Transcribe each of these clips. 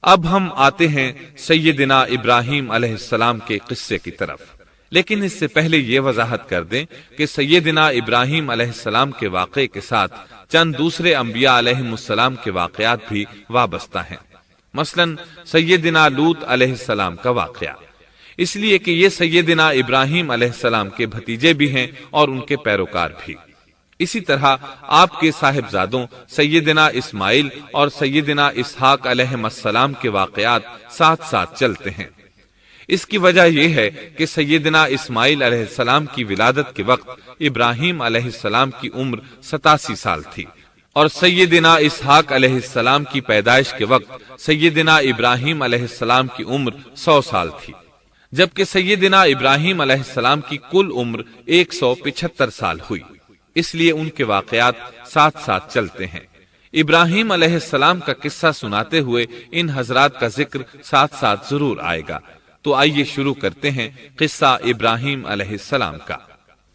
اب ہم آتے ہیں سیدنا ابراہیم علیہ السلام کے قصے کی طرف، لیکن اس سے پہلے یہ وضاحت کر دیں کہ سیدنا ابراہیم علیہ السلام کے واقعے کے ساتھ چند دوسرے انبیاء علیہ السلام کے واقعات بھی وابستہ ہیں، مثلا سیدنا لوط علیہ السلام کا واقعہ، اس لیے کہ یہ سیدنا ابراہیم علیہ السلام کے بھتیجے بھی ہیں اور ان کے پیروکار بھی۔ اسی طرح آپ کے صاحبزادوں سیدنا اسماعیل اور سیدنا اسحاق علیہ السلام کے واقعات ساتھ ساتھ چلتے ہیں۔ اس کی وجہ یہ ہے کہ سیدنا اسماعیل علیہ السلام کی ولادت کے وقت ابراہیم علیہ السلام کی عمر 87 سال تھی، اور سیدنا اسحاق علیہ السلام کی پیدائش کے وقت سیدنا ابراہیم علیہ السلام کی عمر 100 سال تھی، جبکہ سیدنا ابراہیم علیہ السلام کی کل عمر 175 سال ہوئی، اس لیے ان کے واقعات ساتھ ساتھ چلتے ہیں۔ ابراہیم علیہ السلام کا قصہ سناتے ہوئے ان حضرات کا ذکر ساتھ ساتھ ضرور آئے گا، تو آئیے شروع کرتے ہیں قصہ ابراہیم علیہ السلام کا۔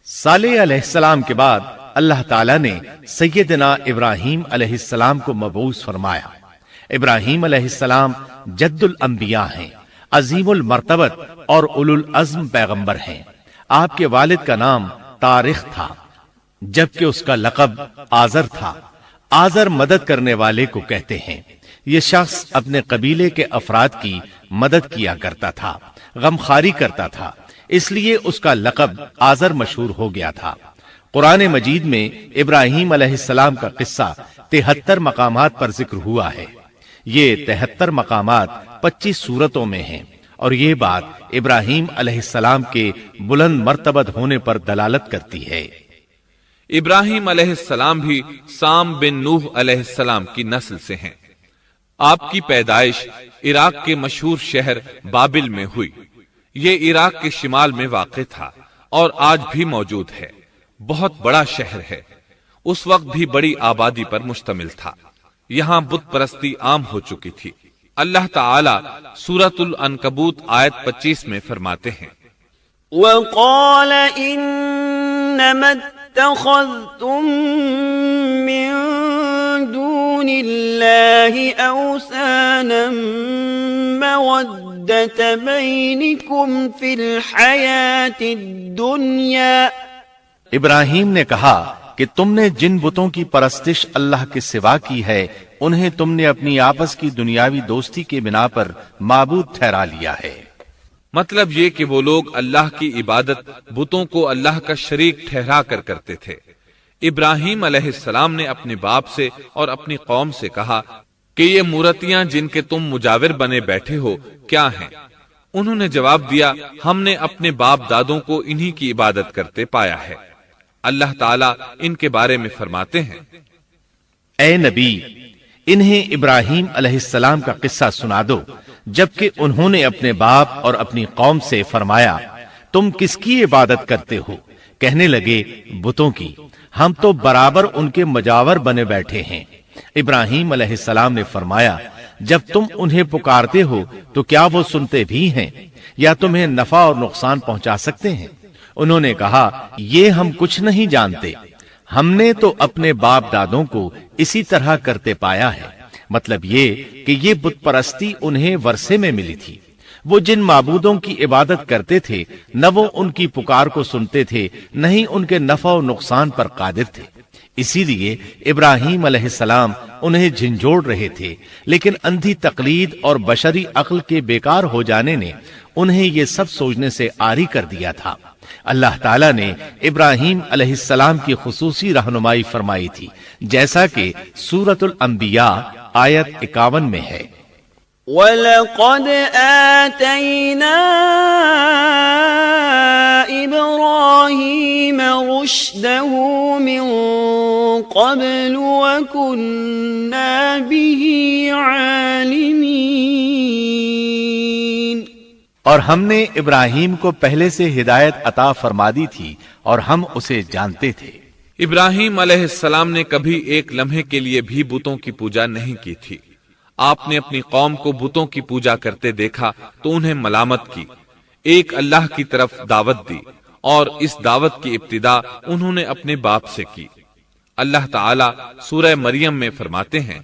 صالح علیہ السلام کے بعد اللہ تعالیٰ نے سیدنا ابراہیم علیہ السلام کو مبعوث فرمایا۔ ابراہیم علیہ السلام جد الانبیاء ہیں، عظیم المرتبت اور اولو العزم پیغمبر ہیں۔ آپ کے والد کا نام طارق تھا، جبکہ اس کا لقب آزر تھا۔ آزر مدد کرنے والے کو کہتے ہیں۔ یہ شخص اپنے قبیلے کے افراد کی مدد کیا کرتا تھا، غمخواری کرتا تھا، اس لیے اس کا لقب آزر مشہور ہو گیا تھا۔ قرآن مجید میں ابراہیم علیہ السلام کا قصہ 73 مقامات پر ذکر ہوا ہے۔ یہ 73 مقامات 25 سورتوں میں ہیں، اور یہ بات ابراہیم علیہ السلام کے بلند مرتبت ہونے پر دلالت کرتی ہے۔ ابراہیم علیہ السلام بھی سام بن نوح علیہ السلام کی نسل سے ہیں۔ آپ کی پیدائش عراق کے مشہور شہر بابل میں ہوئی۔ یہ عراق کے شمال میں واقع تھا اور آج بھی موجود ہے۔ بہت بڑا شہر ہے، اس وقت بھی بڑی آبادی پر مشتمل تھا۔ یہاں بت پرستی عام ہو چکی تھی۔ اللہ تعالی سورۃ العنکبوت آیت 25 میں فرماتے ہیں، وَقَالَ إِنَّمَا اتَّخَذْتُم مِّن دُونِ اللَّهِ أَوْثَانًا مَّوَدَّةَ بَيْنِكُمْ فِي الْحَيَاةِ الدُّنْيَا۔ ابراہیم نے کہا کہ تم نے جن بتوں کی پرستش اللہ کے سوا کی ہے، انہیں تم نے اپنی آپس کی دنیاوی دوستی کے بنا پر معبود ٹھہرا لیا ہے۔ مطلب یہ کہ وہ لوگ اللہ کی عبادت بتوں کو اللہ کا شریک ٹھہرا کر کرتے تھے۔ ابراہیم علیہ السلام نے اپنے باپ سے اور اپنی قوم سے کہا کہ یہ مورتیاں جن کے تم مجاور بنے بیٹھے ہو کیا ہیں؟ انہوں نے جواب دیا، ہم نے اپنے باپ دادوں کو انہی کی عبادت کرتے پایا ہے۔ اللہ تعالیٰ ان کے بارے میں فرماتے ہیں، اے نبی، انہیں ابراہیم علیہ السلام کا قصہ سنا دو، جبکہ انہوں نے اپنے باپ اور اپنی قوم سے فرمایا، تم کس کی عبادت کرتے ہو؟ کہنے لگے، بتوں کی، ہم تو برابر ان کے مجاور بنے بیٹھے ہیں۔ ابراہیم علیہ السلام نے فرمایا، جب تم انہیں پکارتے ہو تو کیا وہ سنتے بھی ہیں یا تمہیں نفع اور نقصان پہنچا سکتے ہیں؟ انہوں نے کہا، یہ ہم کچھ نہیں جانتے، ہم نے تو اپنے باپ دادوں کو اسی طرح کرتے پایا ہے۔ مطلب یہ کہ یہ بت پرستی انہیں ورثے میں ملی تھی۔ وہ جن معبودوں کی عبادت کرتے تھے، نہ وہ ان کی پکار کو سنتے تھے، نہ ہی ان کے نفع و نقصان پر قادر تھے۔ اسی لیے ابراہیم علیہ السلام انہیں جھنجھوڑ رہے تھے، لیکن اندھی تقلید اور بشری عقل کے بیکار ہو جانے نے انہیں یہ سب سوچنے سے عاری کر دیا تھا۔ اللہ تعالیٰ نے ابراہیم علیہ السلام کی خصوصی رہنمائی فرمائی تھی، جیسا کہ سورۃ الانبیاء آیت 51 میں ہے، وَلَقَدْ آتَيْنَا إِبْرَاهِيمَ رُشْدَهُ مِن قَبْلُ وَكُنَّا بِهِ عَالِمِينَ۔ اور ہم نے ابراہیم کو پہلے سے ہدایت عطا فرما دی تھی اور ہم اسے جانتے تھے۔ ابراہیم علیہ السلام نے کبھی ایک لمحے کے لیے بھی بتوں کی پوجا نہیں کی تھی۔ آپ نے اپنی قوم کو بتوں کی پوجا کرتے دیکھا تو انہیں ملامت کی، ایک اللہ کی طرف دعوت دی، اور اس دعوت کی ابتدا انہوں نے اپنے باپ سے کی۔ اللہ تعالیٰ سورہ مریم میں فرماتے ہیں،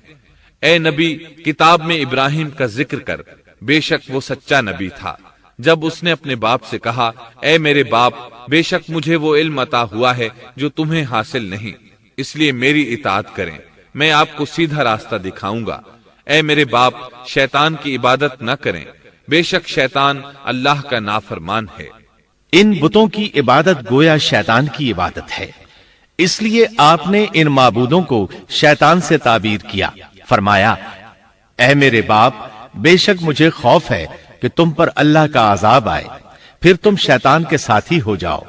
اے نبی، کتاب میں ابراہیم کا ذکر کر، بے شک وہ سچا نبی تھا۔ جب اس نے اپنے باپ سے کہا، اے میرے باپ، بے شک مجھے وہ علم عطا ہوا ہے جو تمہیں حاصل نہیں، اس لیے میری اطاعت کریں، میں آپ کو سیدھا راستہ دکھاؤں گا۔ اے میرے باپ، شیطان کی عبادت نہ کریں، بے شک شیطان اللہ کا نافرمان ہے۔ ان بتوں کی عبادت گویا شیطان کی عبادت ہے، اس لیے آپ نے ان معبودوں کو شیطان سے تعبیر کیا۔ فرمایا، اے میرے باپ، بے شک مجھے خوف ہے کہ تم پر اللہ کا عذاب آئے، پھر تم شیطان کے ساتھی ہو جاؤ۔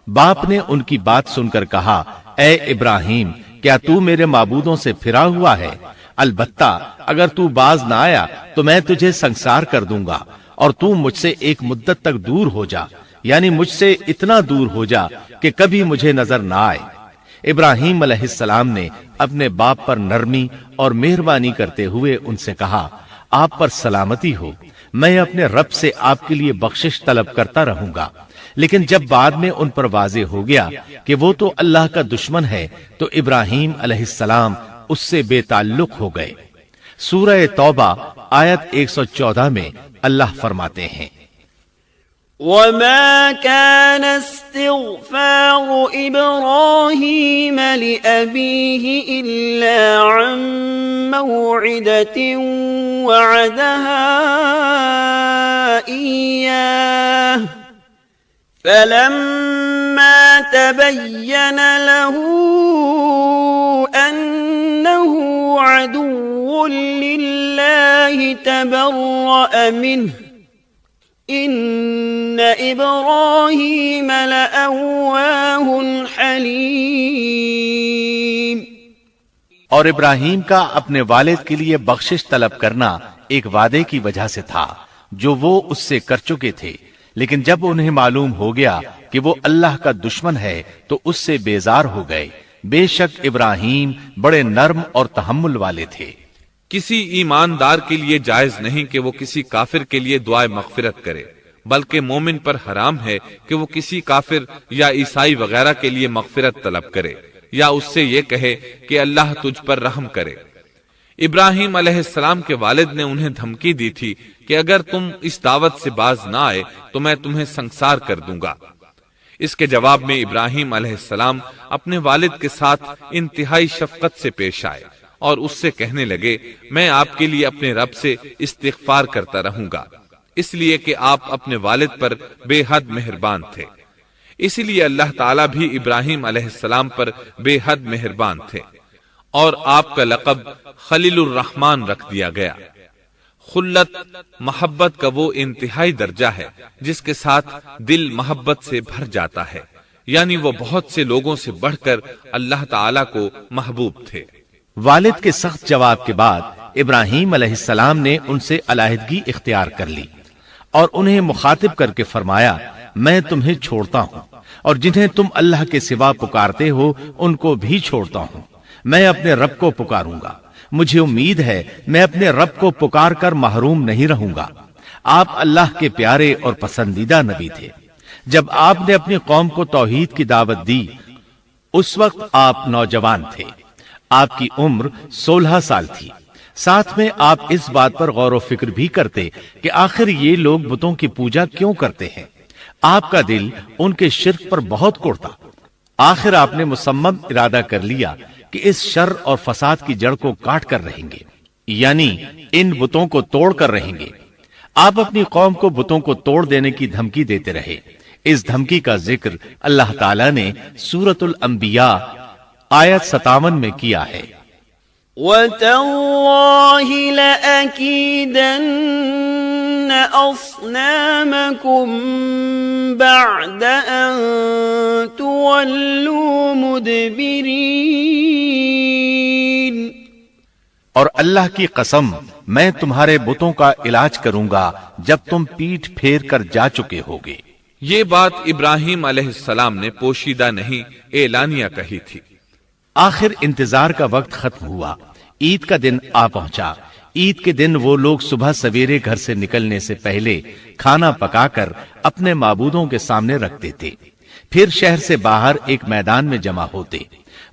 باپ نے ان کی بات سن کر کہا، اے ابراہیم، کیا تو میرے معبودوں سے پھرا ہوا ہے؟ البتہ اگر تو باز نہ آیا تو میں تجھے سنسار کر دوں گا، اور تو مجھ سے ایک مدت تک دور ہو جا، یعنی مجھ سے اتنا دور ہو جا کہ کبھی مجھے نظر نہ آئے۔ ابراہیم علیہ السلام نے اپنے باپ پر نرمی اور مہربانی کرتے ہوئے ان سے کہا، آپ پر سلامتی ہو، میں اپنے رب سے آپ کے لیے بخشش طلب کرتا رہوں گا۔ لیکن جب بعد میں ان پر واضح ہو گیا کہ وہ تو اللہ کا دشمن ہے تو ابراہیم علیہ السلام اس سے بے تعلق ہو گئے۔ سورہ توبہ آیت 114 میں اللہ فرماتے ہیں، وما كان استغفار إبراهيم لأبيه إلا عن موعدة وعدها إياه فلما تبين له أنه عدو لله تبرأ منه ان ابراہیم لأواہ حلیم۔ اور ابراہیم کا اپنے والد کے لیے بخشش طلب کرنا ایک وعدے کی وجہ سے تھا جو وہ اس سے کر چکے تھے، لیکن جب انہیں معلوم ہو گیا کہ وہ اللہ کا دشمن ہے تو اس سے بیزار ہو گئے۔ بے شک ابراہیم بڑے نرم اور تحمل والے تھے۔ کسی ایماندار کے لیے جائز نہیں کہ وہ کسی کافر کے لیے دعائے مغفرت کرے، بلکہ مومن پر حرام ہے کہ وہ کسی کافر یا عیسائی وغیرہ کے لیے مغفرت طلب کرے یا اس سے یہ کہے کہ اللہ تجھ پر رحم کرے۔ ابراہیم علیہ السلام کے والد نے انہیں دھمکی دی تھی کہ اگر تم اس دعوت سے باز نہ آئے تو میں تمہیں سنسار کر دوں گا۔ اس کے جواب میں ابراہیم علیہ السلام اپنے والد کے ساتھ انتہائی شفقت سے پیش آئے اور اس سے کہنے لگے، میں آپ کے لیے اپنے رب سے استغفار کرتا رہوں گا، اس لیے کہ آپ اپنے والد پر بے حد مہربان تھے۔ اسی لیے اللہ تعالیٰ بھی ابراہیم علیہ السلام پر بے حد مہربان تھے، اور آپ کا لقب خلیل الرحمن رکھ دیا گیا۔ خلت محبت کا وہ انتہائی درجہ ہے جس کے ساتھ دل محبت سے بھر جاتا ہے، یعنی وہ بہت سے لوگوں سے بڑھ کر اللہ تعالیٰ کو محبوب تھے۔ والد کے سخت جواب کے بعد ابراہیم علیہ السلام نے ان سے علیحدگی اختیار کر لی اور انہیں مخاطب کر کے فرمایا، میں تمہیں چھوڑتا ہوں اور جنہیں تم اللہ کے سوا پکارتے ہو ان کو بھی چھوڑتا ہوں، میں اپنے رب کو پکاروں گا، مجھے امید ہے میں اپنے رب کو پکار کر محروم نہیں رہوں گا۔ آپ اللہ کے پیارے اور پسندیدہ نبی تھے۔ جب آپ نے اپنی قوم کو توحید کی دعوت دی اس وقت آپ نوجوان تھے، آپ کی عمر 16 سال تھی۔ ساتھ میں آپ اس بات پر غور و فکر بھی کرتے کہ آخر یہ لوگ بتوں کی پوجا کیوں کرتے ہیں۔ آپ کا دل ان کے شرک پر بہت کوڑتا۔ آخر آپ نے مصمم ارادہ کر لیا کہ اس شر اور فساد کی جڑ کو کاٹ کر رہیں گے، یعنی ان بتوں کو توڑ کر رہیں گے۔ آپ اپنی قوم کو بتوں کو توڑ دینے کی دھمکی دیتے رہے۔ اس دھمکی کا ذکر اللہ تعالیٰ نے سورۃ الانبیاء آیت 57 میں کیا ہے، وَتَاللَّهِ لَأَكِيدَنَّ أَصْنَامَكُمْ بَعْدَ أَن تُوَلُّوا مُدْبِرِينَ۔ اور اللہ کی قسم میں تمہارے بتوں کا علاج کروں گا جب تم پیٹھ پھیر کر جا چکے ہوگے۔ یہ بات ابراہیم علیہ السلام نے پوشیدہ نہیں اعلانیہ کہی تھی۔ آخر انتظار کا وقت ختم ہوا، عید کا دن آ پہنچا۔ عید کے دن وہ لوگ صبح سویرے گھر سے نکلنے سے پہلے کھانا پکا کر اپنے معبودوں کے سامنے رکھتے تھے، پھر شہر سے باہر ایک میدان میں جمع ہوتے۔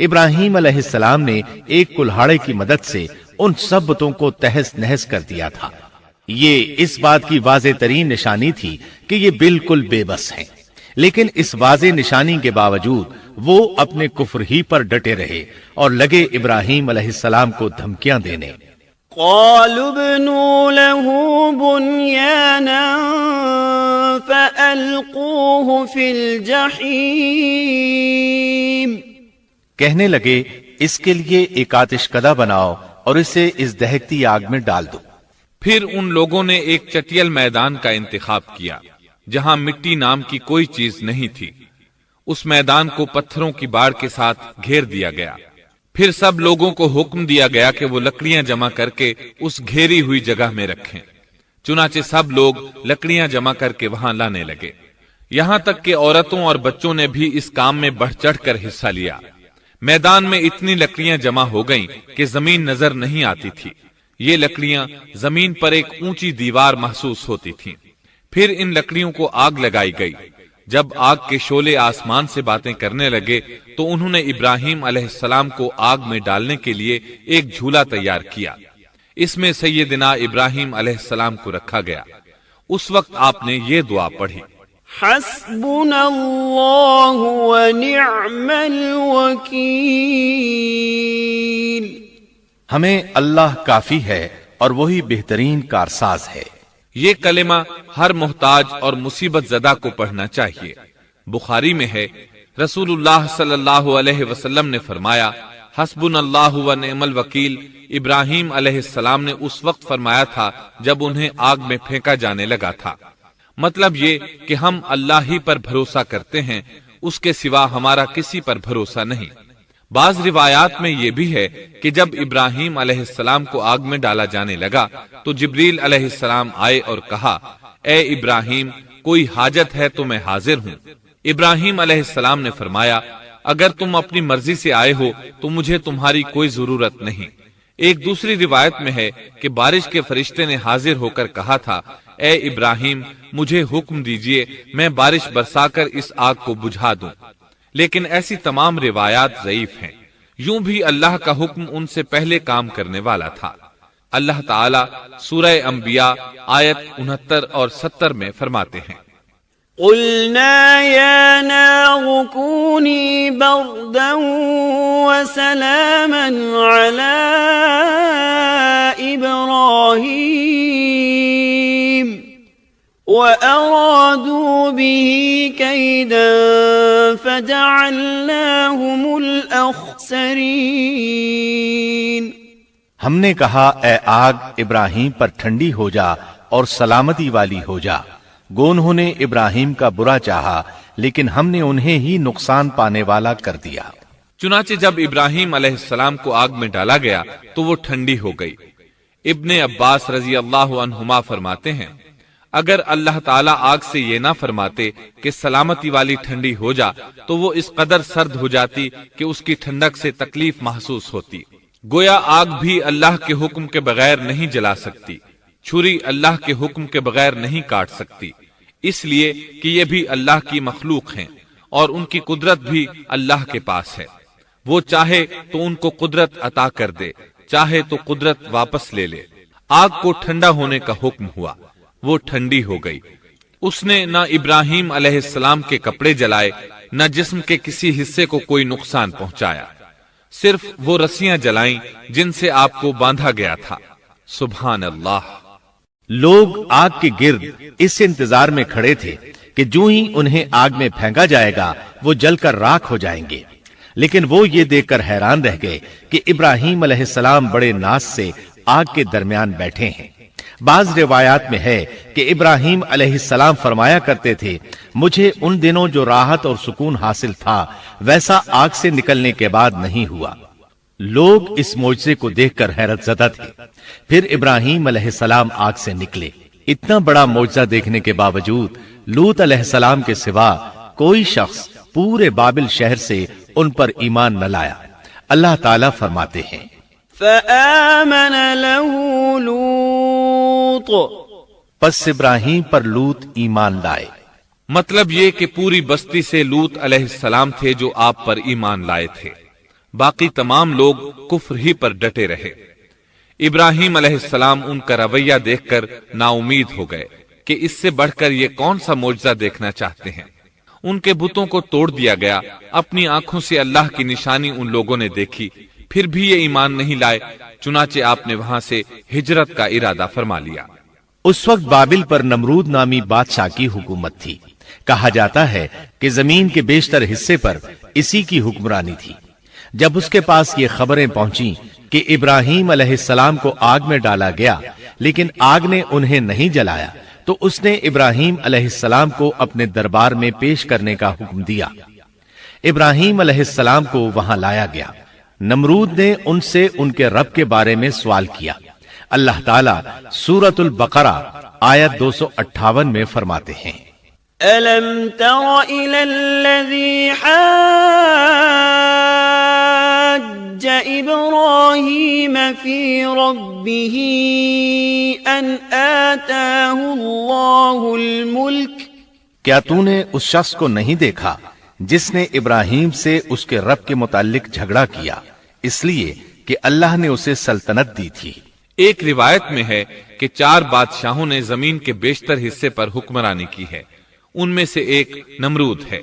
ابراہیم علیہ السلام نے ایک کلہاڑے کی مدد سے ان سب بتوں کو تہس نہس کر دیا تھا۔ یہ اس بات کی واضح ترین نشانی تھی کہ یہ بالکل بے بس ہیں، لیکن اس واضح نشانی کے باوجود وہ اپنے کفر ہی پر ڈٹے رہے اور لگے ابراہیم علیہ السلام کو دھمکیاں دینے۔ قالوا ابنوا له بنيانا فألقوه في الجحيم، کہنے لگے اس کے لیے ایک آتش کدہ بناؤ اور اسے اس دہکتی آگ میں ڈال دو۔ پھر ان لوگوں نے ایک چٹیل میدان کا انتخاب کیا جہاں مٹی نام کی کوئی چیز نہیں تھی۔ اس میدان کو پتھروں کی باڑ کے ساتھ گھیر دیا گیا۔ پھر سب لوگوں کو حکم دیا گیا کہ وہ لکڑیاں جمع کر کے اس گھیری ہوئی جگہ میں رکھیں۔ چنانچہ سب لوگ لکڑیاں جمع کر کے وہاں لانے لگے، یہاں تک کہ عورتوں اور بچوں نے بھی اس کام میں بڑھ چڑھ کر حصہ لیا۔ میدان میں اتنی لکڑیاں جمع ہو گئیں کہ زمین نظر نہیں آتی تھی۔ یہ لکڑیاں زمین پر ایک اونچی دیوار محسوس ہوتی تھیں۔ پھر ان لکڑیوں کو آگ لگائی گئی۔ جب آگ کے شعلے آسمان سے باتیں کرنے لگے تو انہوں نے ابراہیم علیہ السلام کو آگ میں ڈالنے کے لیے ایک جھولا تیار کیا۔ اس میں سیدنا ابراہیم علیہ السلام کو رکھا گیا۔ اس وقت آپ نے یہ دعا پڑھی، حسبنا اللہ ونعم الوکیل، ہمیں اللہ کافی ہے اور وہی بہترین کارساز ہے۔ یہ کلمہ ہر محتاج اور مصیبت زدہ کو پڑھنا چاہیے۔ بخاری میں ہے، رسول اللہ صلی اللہ علیہ وسلم نے فرمایا، حسبنا اللہ و نعم الوکیل ابراہیم علیہ السلام نے اس وقت فرمایا تھا جب انہیں آگ میں پھینکا جانے لگا تھا۔ مطلب یہ کہ ہم اللہ ہی پر بھروسہ کرتے ہیں، اس کے سوا ہمارا کسی پر بھروسہ نہیں۔ بعض روایات میں یہ بھی ہے کہ جب ابراہیم علیہ السلام کو آگ میں ڈالا جانے لگا تو جبریل علیہ السلام آئے اور کہا، اے ابراہیم، کوئی حاجت ہے تو میں حاضر ہوں۔ ابراہیم علیہ السلام نے فرمایا، اگر تم اپنی مرضی سے آئے ہو تو مجھے تمہاری کوئی ضرورت نہیں۔ ایک دوسری روایت میں ہے کہ بارش کے فرشتے نے حاضر ہو کر کہا تھا، اے ابراہیم، مجھے حکم دیجئے میں بارش برسا کر اس آگ کو بجھا دوں۔ لیکن ایسی تمام روایات ضعیف ہیں۔ یوں بھی اللہ کا حکم ان سے پہلے کام کرنے والا تھا۔ اللہ تعالیٰ سورہ انبیاء آیت 69 اور 70 میں فرماتے ہیں، قلنا یا نار کونی بردا وسلاما علی ابراہیم وَأَرَادُوا بِهِ كَيْدًا فَجَعَلْنَاهُمُ الْأَخْسَرِينَ۔ ہم نے کہا، اے آگ ابراہیم پر ٹھنڈی ہو جا اور سلامتی والی ہو جا۔ گو انہوں نے ابراہیم کا برا چاہا لیکن ہم نے انہیں ہی نقصان پانے والا کر دیا۔ چنانچہ جب ابراہیم علیہ السلام کو آگ میں ڈالا گیا تو وہ ٹھنڈی ہو گئی۔ ابن عباس رضی اللہ عنہما فرماتے ہیں، اگر اللہ تعالیٰ آگ سے یہ نہ فرماتے کہ سلامتی والی ٹھنڈی ہو جا تو وہ اس قدر سرد ہو جاتی کہ اس کی ٹھنڈک سے تکلیف محسوس ہوتی۔ گویا آگ بھی اللہ کے حکم کے بغیر نہیں جلا سکتی، چھری اللہ کے حکم کے بغیر نہیں کاٹ سکتی، اس لیے کہ یہ بھی اللہ کی مخلوق ہیں اور ان کی قدرت بھی اللہ کے پاس ہے۔ وہ چاہے تو ان کو قدرت عطا کر دے، چاہے تو قدرت واپس لے لے۔ آگ کو ٹھنڈا ہونے کا حکم ہوا، وہ ٹھنڈی ہو گئی۔ اس نے نہ ابراہیم علیہ السلام کے کپڑے جلائے، نہ جسم کے کسی حصے کو کوئی نقصان پہنچایا، صرف وہ رسیاں جلائیں جن سے آپ کو باندھا گیا تھا۔ سبحان اللہ۔ لوگ آگ کے گرد اس انتظار میں کھڑے تھے کہ جو ہی انہیں آگ میں پھینکا جائے گا وہ جل کر راکھ ہو جائیں گے، لیکن وہ یہ دیکھ کر حیران رہ گئے کہ ابراہیم علیہ السلام بڑے ناز سے آگ کے درمیان بیٹھے ہیں۔ بعض روایات میں ہے کہ ابراہیم علیہ السلام فرمایا کرتے تھے، مجھے ان دنوں جو راحت اور سکون حاصل تھا ویسا آگ سے نکلنے کے بعد نہیں ہوا۔ لوگ اس معجزے کو دیکھ کر حیرت زدہ تھے۔ پھر ابراہیم علیہ السلام آگ سے نکلے۔ اتنا بڑا معجزہ دیکھنے کے باوجود لوط علیہ السلام کے سوا کوئی شخص پورے بابل شہر سے ان پر ایمان نہ لایا۔ اللہ تعالیٰ فرماتے ہیں، فآمن له لوط، پس ابراہیم پر لوط ایمان لائے۔ مطلب یہ کہ پوری بستی سے لوط علیہ السلام تھے جو آپ پر ایمان لائے تھے۔ باقی تمام لوگ کفر ہی پر ڈٹے رہے۔ ابراہیم علیہ السلام ان کا رویہ دیکھ کر نا امید ہو گئے کہ اس سے بڑھ کر یہ کون سا معجزہ دیکھنا چاہتے ہیں۔ ان کے بتوں کو توڑ دیا گیا، اپنی آنکھوں سے اللہ کی نشانی ان لوگوں نے دیکھی، پھر بھی یہ ایمان نہیں لائے، چنانچہ آپ نے وہاں سے ہجرت کا ارادہ فرما لیا۔ اس وقت بابل پر نمرود نامی بادشاہ کی حکومت تھی۔ کہا جاتا ہے کہ زمین کے بیشتر حصے پر اسی کی حکمرانی تھی۔ جب اس کے پاس یہ خبریں پہنچیں کہ ابراہیم علیہ السلام کو آگ میں ڈالا گیا لیکن آگ نے انہیں نہیں جلایا، تو اس نے ابراہیم علیہ السلام کو اپنے دربار میں پیش کرنے کا حکم دیا۔ ابراہیم علیہ السلام کو وہاں لایا گیا۔ نمرود نے ان سے ان کے رب کے بارے میں سوال کیا۔ اللہ تعالیٰ سورۃ البقرہ آیت 258 میں فرماتے ہیں، أَلَمْ تَرَ إِلَى الَّذِي حَاجَّ إِبْرَاهِيمَ فِي رَبِّهِ أَنْ آتَاهُ اللَّهُ الْمُلْكَ؟ کیا تو نے اس شخص کو نہیں دیکھا جس نے ابراہیم سے اس کے رب کے متعلق جھگڑا کیا اس لیے کہ اللہ نے اسے سلطنت دی تھی؟ ایک روایت میں ہے کہ 4 بادشاہوں نے زمین کے بیشتر حصے پر حکمرانی کی ہے، ان میں سے ایک نمرود ہے۔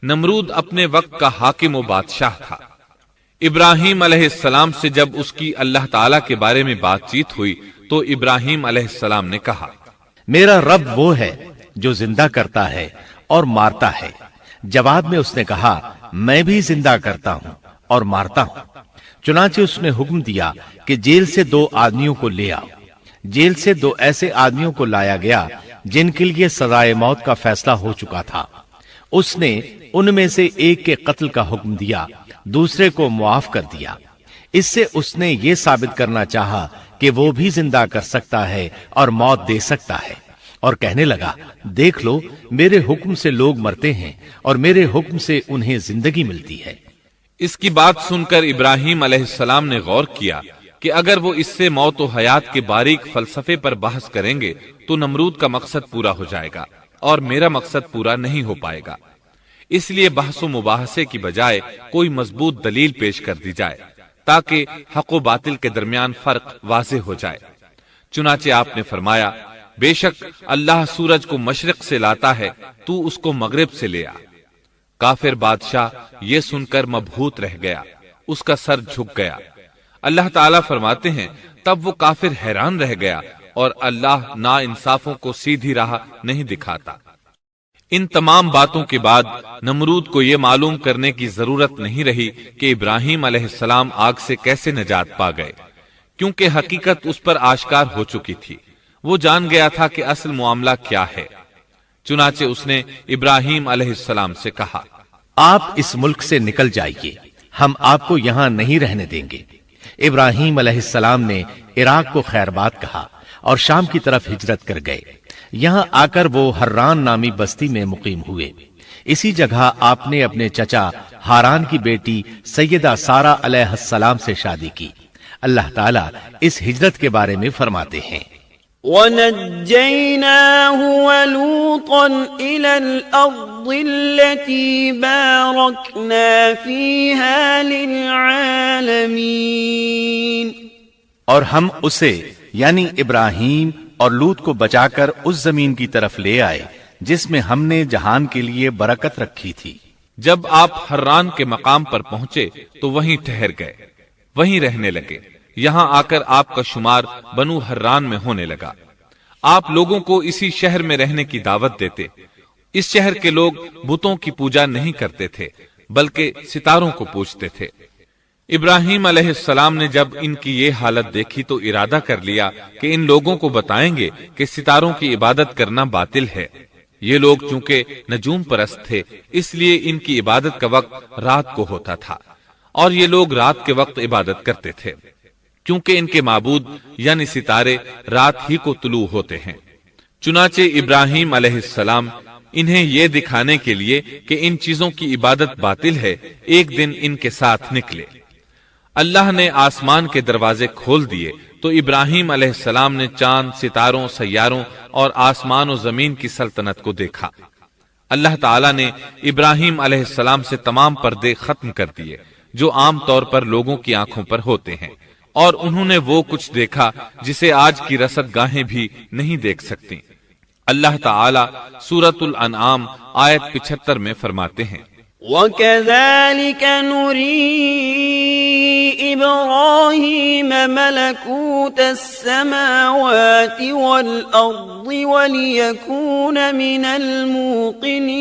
نمرود اپنے وقت کا حاکم و بادشاہ تھا۔ ابراہیم علیہ السلام سے جب اس کی اللہ تعالیٰ کے بارے میں بات چیت ہوئی تو ابراہیم علیہ السلام نے کہا، میرا رب وہ ہے جو زندہ کرتا ہے اور مارتا ہے۔ جواب میں اس نے کہا، میں بھی زندہ کرتا ہوں اور مارتا ہوں۔ چنانچہ اس نے حکم دیا کہ جیل سے 2 آدمیوں کو لے آؤ۔ جیل سے 2 ایسے آدمیوں کو لایا گیا جن کے لیے سزائے موت کا فیصلہ ہو چکا تھا۔ اس نے ان میں سے ایک کے قتل کا حکم دیا، دوسرے کو معاف کر دیا۔ اس سے اس نے یہ ثابت کرنا چاہا کہ وہ بھی زندہ کر سکتا ہے اور موت دے سکتا ہے، اور کہنے لگا، دیکھ لو میرے حکم سے لوگ مرتے ہیں اور میرے حکم سے انہیں زندگی ملتی ہے۔ اس کی بات سن کر ابراہیم علیہ السلام نے غور کیا کہ اگر وہ اس سے موت و حیات کے باریک فلسفے پر بحث کریں گے تو نمرود کا مقصد پورا ہو جائے گا اور میرا مقصد پورا نہیں ہو پائے گا۔ اس لیے بحث و مباحثے کی بجائے کوئی مضبوط دلیل پیش کر دی جائے تاکہ حق و باطل کے درمیان فرق واضح ہو جائے۔ چنانچہ آپ نے فرمایا، بے شک اللہ سورج کو مشرق سے لاتا ہے، تو اس کو مغرب سے لے آ۔ کافر بادشاہ یہ سن کر مبہوت رہ گیا، اس کا سر جھک گیا۔ اللہ تعالیٰ فرماتے ہیں، تب وہ کافر حیران رہ گیا اور اللہ نا انصافوں کو سیدھی راہ نہیں دکھاتا۔ ان تمام باتوں کے بعد نمرود کو یہ معلوم کرنے کی ضرورت نہیں رہی کہ ابراہیم علیہ السلام آگ سے کیسے نجات پا گئے، کیونکہ حقیقت اس پر آشکار ہو چکی تھی۔ وہ جان گیا تھا کہ اصل معاملہ کیا ہے۔ چنانچہ اس نے ابراہیم علیہ السلام سے کہا، آپ اس ملک سے نکل جائیے، ہم آپ کو یہاں نہیں رہنے دیں گے۔ ابراہیم علیہ السلام نے عراق کو خیر بات کہا اور شام کی طرف ہجرت کر گئے۔ یہاں آ کر وہ حران نامی بستی میں مقیم ہوئے۔ اسی جگہ آپ نے اپنے چچا ہاران کی بیٹی سیدہ سارہ علیہ السلام سے شادی کی۔ اللہ تعالیٰ اس ہجرت کے بارے میں فرماتے ہیں، وَنَجَّيْنَاهُ وَلُوطًا إِلَى الْأَرْضِ الَّتِي بَارَكْنَا فِيهَا لِلْعَالَمِينَ، اور ہم اسے یعنی ابراہیم اور لوط کو بچا کر اس زمین کی طرف لے آئے جس میں ہم نے جہان کے لیے برکت رکھی تھی۔ جب آپ حران کے مقام پر پہنچے تو وہیں ٹھہر گئے، وہیں رہنے لگے۔ یہاں آ کر آپ کا شمار بنو حران میں ہونے لگا۔ آپ لوگوں کو اسی شہر میں رہنے کی دعوت دیتے۔ اس شہر کے لوگ بتوں کی پوجا نہیں کرتے تھے بلکہ ستاروں کو پوجتے تھے۔ ابراہیم علیہ السلام نے جب ان کی یہ حالت دیکھی تو ارادہ کر لیا کہ ان لوگوں کو بتائیں گے کہ ستاروں کی عبادت کرنا باطل ہے۔ یہ لوگ چونکہ نجوم پرست تھے اس لیے ان کی عبادت کا وقت رات کو ہوتا تھا، اور یہ لوگ رات کے وقت عبادت کرتے تھے کیونکہ ان کے معبود یعنی ستارے رات ہی کو طلوع ہوتے ہیں۔ چنانچہ ابراہیم علیہ السلام انہیں یہ دکھانے کے لیے کہ ان چیزوں کی عبادت باطل ہے ایک دن ان کے ساتھ نکلے۔ اللہ نے آسمان کے دروازے کھول دیے تو ابراہیم علیہ السلام نے چاند، ستاروں، سیاروں اور آسمان و زمین کی سلطنت کو دیکھا۔ اللہ تعالیٰ نے ابراہیم علیہ السلام سے تمام پردے ختم کر دیے جو عام طور پر لوگوں کی آنکھوں پر ہوتے ہیں، اور انہوں نے وہ کچھ دیکھا جسے آج کی رصد گاہیں بھی نہیں دیکھ سکتی۔ اللہ تعالی سورۃ الانعام آیت 75 میں فرماتے ہیں، وَكَذَلِكَ نُرِي إِبْرَاهِيمَ مَلَكُوتَ السَّمَاوَاتِ وَالْأَرْضِ وَلِيَكُونَ مِنَ الْمُوقِنِينَ۔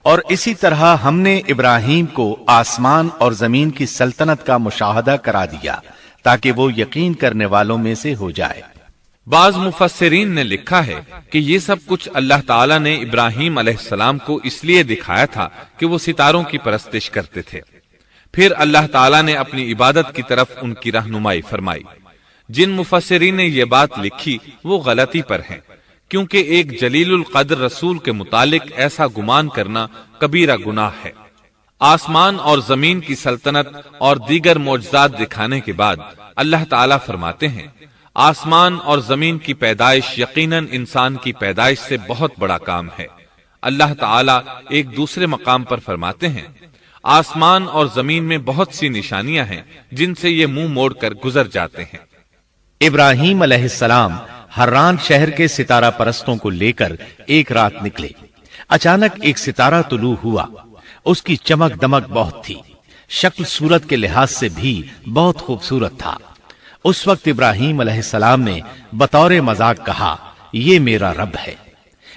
اور اسی طرح ہم نے ابراہیم کو آسمان اور زمین کی سلطنت کا مشاہدہ کرا دیا تاکہ وہ یقین کرنے والوں میں سے ہو جائے۔ بعض مفسرین نے لکھا ہے کہ یہ سب کچھ اللہ تعالیٰ نے ابراہیم علیہ السلام کو اس لیے دکھایا تھا کہ وہ ستاروں کی پرستش کرتے تھے، پھر اللہ تعالیٰ نے اپنی عبادت کی طرف ان کی رہنمائی فرمائی۔ جن مفسرین نے یہ بات لکھی وہ غلطی پر ہیں، کیونکہ ایک جلیل القدر رسول کے متعلق ایسا گمان کرنا کبیرہ گناہ ہے۔ آسمان اور زمین کی سلطنت اور دیگر معجزات دکھانے کے بعد اللہ تعالیٰ فرماتے ہیں، آسمان اور زمین کی پیدائش یقیناً انسان کی پیدائش سے بہت بڑا کام ہے۔ اللہ تعالیٰ ایک دوسرے مقام پر فرماتے ہیں، آسمان اور زمین میں بہت سی نشانیاں ہیں جن سے یہ منہ موڑ کر گزر جاتے ہیں۔ ابراہیم علیہ السلام حران شہر کے ستارہ پرستوں کو لے کر ایک رات نکلے۔ اچانک ایک ستارہ طلوع ہوا، اس کی چمک دمک بہت تھی، شکل صورت کے لحاظ سے بھی بہت خوبصورت تھا۔ اس وقت ابراہیم علیہ السلام نے بطور مذاق کہا، یہ میرا رب ہے۔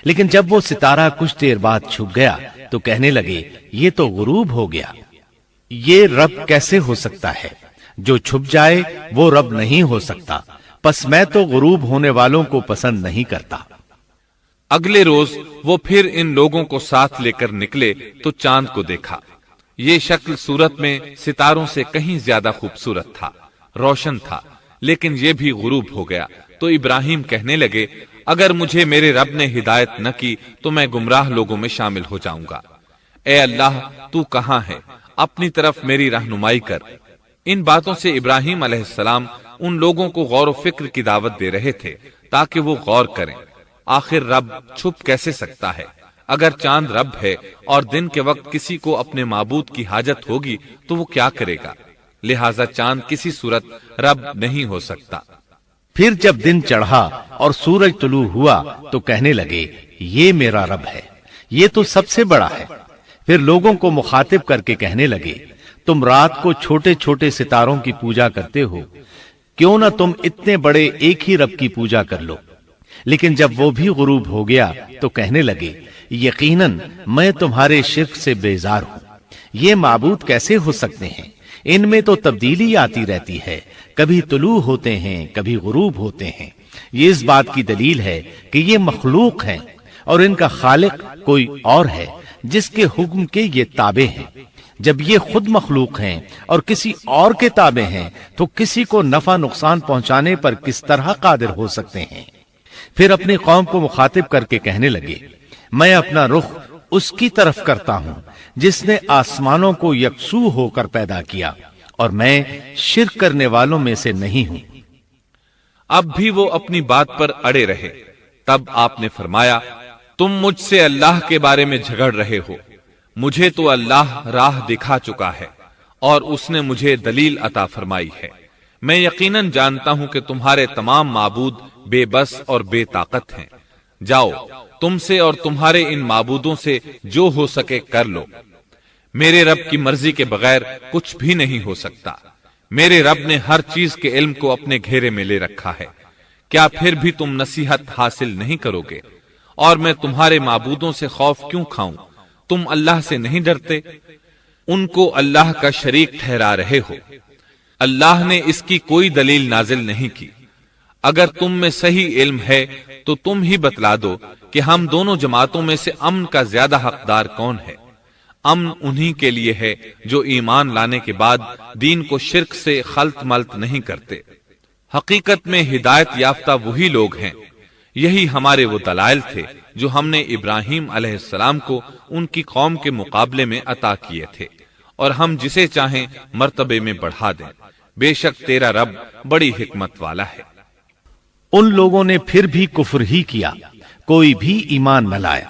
لیکن جب وہ ستارہ کچھ دیر بعد چھپ گیا تو کہنے لگے، یہ تو غروب ہو گیا، یہ رب کیسے ہو سکتا ہے؟ جو چھپ جائے وہ رب نہیں ہو سکتا، پس میں تو غروب ہونے والوں کو پسند نہیں کرتا۔ اگلے روز وہ پھر ان لوگوں کو ساتھ لے کر نکلے تو چاند کو دیکھا۔ یہ شکل صورت میں ستاروں سے کہیں زیادہ خوبصورت تھا، روشن تھا، لیکن یہ بھی غروب ہو گیا۔ تو ابراہیم کہنے لگے، اگر مجھے میرے رب نے ہدایت نہ کی تو میں گمراہ لوگوں میں شامل ہو جاؤں گا۔ اے اللہ، تو کہاں ہے؟ اپنی طرف میری رہنمائی کر۔ ان باتوں سے ابراہیم علیہ السلام ان لوگوں کو غور و فکر کی دعوت دے رہے تھے تاکہ وہ غور کریں، آخر رب چھپ کیسے سکتا ہے؟ اگر چاند رب ہے اور دن کے وقت کسی کو اپنے معبود کی حاجت ہوگی تو وہ کیا کرے گا؟ لہذا چاند کسی صورت رب نہیں ہو سکتا۔ پھر جب دن چڑھا اور سورج طلوع ہوا تو کہنے لگے، یہ میرا رب ہے، یہ تو سب سے بڑا ہے۔ پھر لوگوں کو مخاطب کر کے کہنے لگے، تم رات کو چھوٹے چھوٹے ستاروں کی پوجا کرتے ہو، کیوں نہ تم اتنے بڑے ایک ہی رب کی پوجا کر لو۔ لیکن جب وہ بھی غروب ہو گیا تو کہنے لگے، یقیناً میں تمہارے شرک سے بیزار ہوں، یہ معبود کیسے ہو سکتے ہیں؟ ان میں تو تبدیلی آتی رہتی ہے، کبھی طلوع ہوتے ہیں کبھی غروب ہوتے ہیں۔ یہ اس بات کی دلیل ہے کہ یہ مخلوق ہیں اور ان کا خالق کوئی اور ہے جس کے حکم کے یہ تابع ہیں۔ جب یہ خود مخلوق ہیں اور کسی اور کے تابع ہیں تو کسی کو نفع نقصان پہنچانے پر کس طرح قادر ہو سکتے ہیں؟ پھر اپنی قوم کو مخاطب کر کے کہنے لگے، میں اپنا رخ اس کی طرف کرتا ہوں جس نے آسمانوں کو یکسو ہو کر پیدا کیا، اور میں شرک کرنے والوں میں سے نہیں ہوں۔ اب بھی وہ اپنی بات پر اڑے رہے۔ تب آپ نے فرمایا، تم مجھ سے اللہ کے بارے میں جھگڑ رہے ہو، مجھے تو اللہ راہ دکھا چکا ہے اور اس نے مجھے دلیل عطا فرمائی ہے۔ میں یقیناً جانتا ہوں کہ تمہارے تمام معبود بے بس اور بے طاقت ہیں۔ جاؤ، تم سے اور تمہارے ان معبودوں سے جو ہو سکے کر لو، میرے رب کی مرضی کے بغیر کچھ بھی نہیں ہو سکتا۔ میرے رب نے ہر چیز کے علم کو اپنے گھیرے میں لے رکھا ہے، کیا پھر بھی تم نصیحت حاصل نہیں کرو گے؟ اور میں تمہارے معبودوں سے خوف کیوں کھاؤں؟ تم اللہ سے نہیں ڈرتے؟ ان کو اللہ کا شریک ٹھہرا رہے ہو، اللہ نے اس کی کوئی دلیل نازل نہیں کی۔ اگر تم میں صحیح علم ہے تو تم ہی بتلا دو کہ ہم دونوں جماعتوں میں سے امن کا زیادہ حقدار کون ہے؟ امن انہی کے لیے ہے جو ایمان لانے کے بعد دین کو شرک سے خلط ملط نہیں کرتے۔ حقیقت میں ہدایت یافتہ وہی لوگ ہیں۔ یہی ہمارے وہ دلائل تھے جو ہم نے ابراہیم علیہ السلام کو ان کی قوم کے مقابلے میں عطا کیے تھے، اور ہم جسے چاہیں مرتبے میں بڑھا دیں۔ بے شک تیرا رب بڑی حکمت والا ہے۔ ان لوگوں نے پھر بھی کفر ہی کیا، کوئی بھی ایمان نہ لایا۔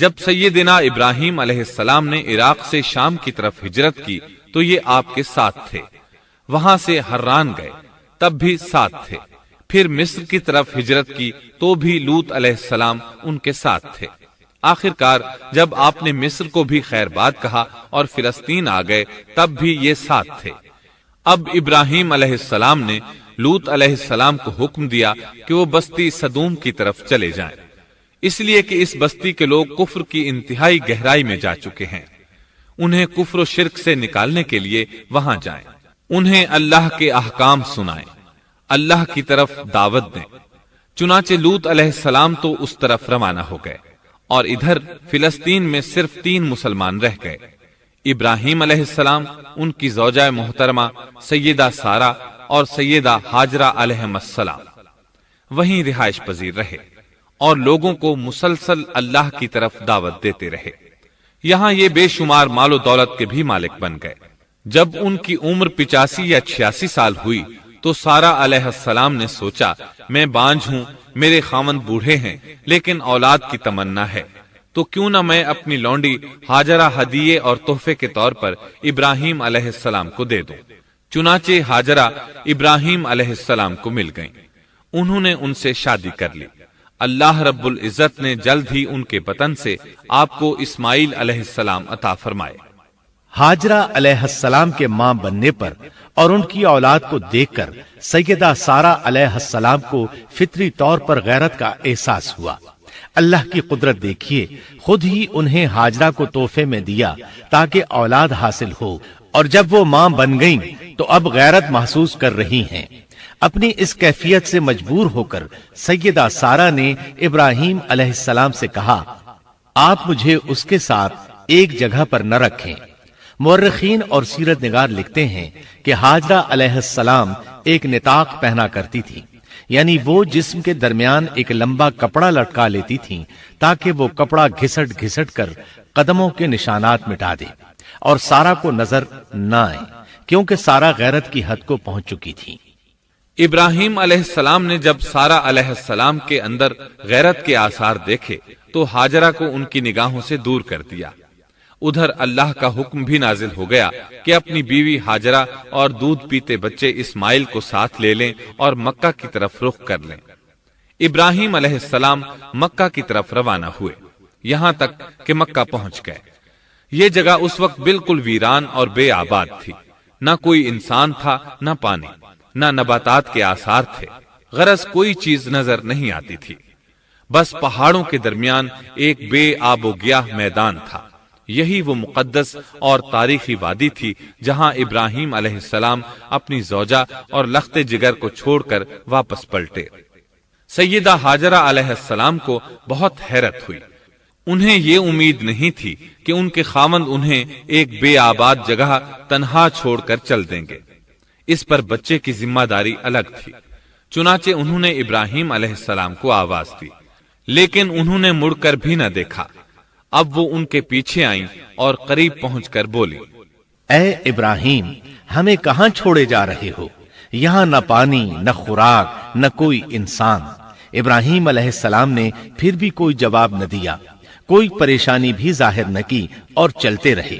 جب سیدنا ابراہیم علیہ السلام نے عراق سے شام کی طرف ہجرت کی تو یہ آپ کے ساتھ تھے، وہاں سے حران گئے تب بھی ساتھ تھے، پھر مصر کی طرف ہجرت کی تو بھی لوط علیہ السلام ان کے ساتھ تھے۔ آخرکار جب آپ نے مصر کو بھی خیر بات کہا اور فلسطین آ گئے تب بھی یہ ساتھ تھے۔ اب ابراہیم علیہ السلام نے لوط علیہ السلام کو حکم دیا کہ وہ بستی سدوم کی طرف چلے جائیں، اس لیے کہ اس بستی کے لوگ کفر کی انتہائی گہرائی میں جا چکے ہیں، انہیں کفر و شرک سے نکالنے کے لیے وہاں جائیں، انہیں اللہ کے احکام سنائیں، اللہ کی طرف دعوت دیں۔ چنانچہ لوط علیہ السلام تو اس طرف روانہ ہو گئے اور ادھر فلسطین میں صرف 3 مسلمان رہ گئے، ابراہیم علیہ السلام، ان کی زوجہ محترمہ سیدہ سارہ اور سیدہ ہاجرہ علیہم السلام وہیں رہائش پذیر رہے اور لوگوں کو مسلسل اللہ کی طرف دعوت دیتے رہے، یہاں یہ بے شمار مال و دولت کے بھی مالک بن گئے۔ جب ان کی عمر 85 یا 86 سال ہوئی تو سارہ علیہ السلام نے سوچا، میں بانجھ ہوں، میرے خاوند بوڑھے ہیں لیکن اولاد کی تمنا ہے، تو کیوں نہ میں اپنی لونڈی ہاجرہ ہدیے اور تحفے کے طور پر ابراہیم علیہ السلام کو دے دوں۔ چنانچہ ہاجرہ ابراہیم علیہ السلام کو مل گئیں، انہوں نے ان سے شادی کر لی۔ اللہ رب العزت نے جلد ہی ان کے بطن سے آپ کو اسماعیل علیہ السلام عطا فرمائے۔ ہاجرہ علیہ السلام کے ماں بننے پر اور ان کی اولاد کو دیکھ کر سیدہ سارہ علیہ السلام کو فطری طور پر غیرت کا احساس ہوا۔ اللہ کی قدرت دیکھیے، خود ہی انہیں ہاجرہ کو تحفے میں دیا تاکہ اولاد حاصل ہو، اور جب وہ ماں بن گئیں تو اب غیرت محسوس کر رہی ہیں۔ اپنی اس کیفیت سے مجبور ہو کر سیدہ سارہ نے ابراہیم علیہ السلام سے کہا، آپ مجھے اس کے ساتھ ایک جگہ پر نہ رکھیں۔ مورخین اور سیرت نگار لکھتے ہیں کہ ہاجرہ علیہ السلام ایک نطاق پہنا کرتی تھی، یعنی وہ جسم کے درمیان ایک لمبا کپڑا لٹکا لیتی تھیں تاکہ وہ کپڑا گھسٹ گھسٹ کر قدموں کے نشانات مٹا دے اور سارہ کو نظر نہ آئے، کیونکہ سارہ غیرت کی حد کو پہنچ چکی تھی۔ ابراہیم علیہ السلام نے جب سارہ علیہ السلام کے اندر غیرت کے آثار دیکھے تو ہاجرہ کو ان کی نگاہوں سے دور کر دیا۔ ادھر اللہ کا حکم بھی نازل ہو گیا کہ اپنی بیوی ہاجرہ اور دودھ پیتے بچے اسماعیل کو ساتھ لے لیں اور مکہ کی طرف رخ کر لیں۔ ابراہیم علیہ السلام مکہ کی طرف روانہ ہوئے، یہاں تک کہ مکہ پہنچ گئے۔ یہ جگہ اس وقت بالکل ویران اور بے آباد تھی، نہ کوئی انسان تھا، نہ پانی، نہ نباتات کے آثار تھے، غرض کوئی چیز نظر نہیں آتی تھی، بس پہاڑوں کے درمیان ایک بے آب و گیاہ میدان تھا۔ یہی وہ مقدس اور تاریخی وادی تھی جہاں ابراہیم علیہ السلام اپنی زوجہ اور لخت جگر کو چھوڑ کر واپس پلٹے۔ سیدہ ہاجرہ علیہ السلام کو بہت حیرت ہوئی، انہیں یہ امید نہیں تھی کہ ان کے خاوند انہیں ایک بے آباد جگہ تنہا چھوڑ کر چل دیں گے، اس پر بچے کی ذمہ داری الگ تھی۔ چنانچہ انہوں نے ابراہیم علیہ السلام کو آواز دی، لیکن انہوں نے مڑ کر بھی نہ دیکھا۔ اب وہ ان کے پیچھے آئیں اور قریب پہنچ کر بولی، اے ابراہیم، ہمیں کہاں چھوڑے جا رہے ہو؟ یہاں نہ پانی، نہ خوراک، نہ کوئی انسان۔ ابراہیم علیہ السلام نے پھر بھی کوئی جواب نہ دیا، کوئی پریشانی بھی ظاہر نہ کی اور چلتے رہے۔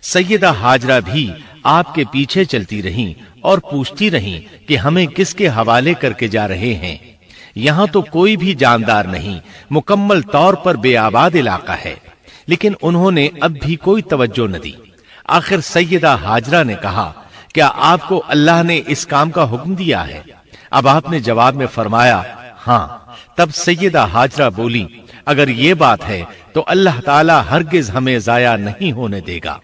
سیدہ ہاجرہ بھی آپ کے پیچھے چلتی رہیں اور پوچھتی رہیں کہ ہمیں کس کے حوالے کر کے جا رہے ہیں؟ یہاں تو کوئی بھی جاندار نہیں، مکمل طور پر بے آباد علاقہ ہے، لیکن انہوں نے اب بھی کوئی توجہ نہ دی۔ آخر سیدہ ہاجرہ نے کہا، کیا آپ کو اللہ نے اس کام کا حکم دیا ہے؟ اب آپ نے جواب میں فرمایا، ہاں۔ تب سیدہ ہاجرہ بولی، اگر یہ بات ہے تو اللہ تعالی ہرگز ہمیں ضائع نہیں ہونے دے گا۔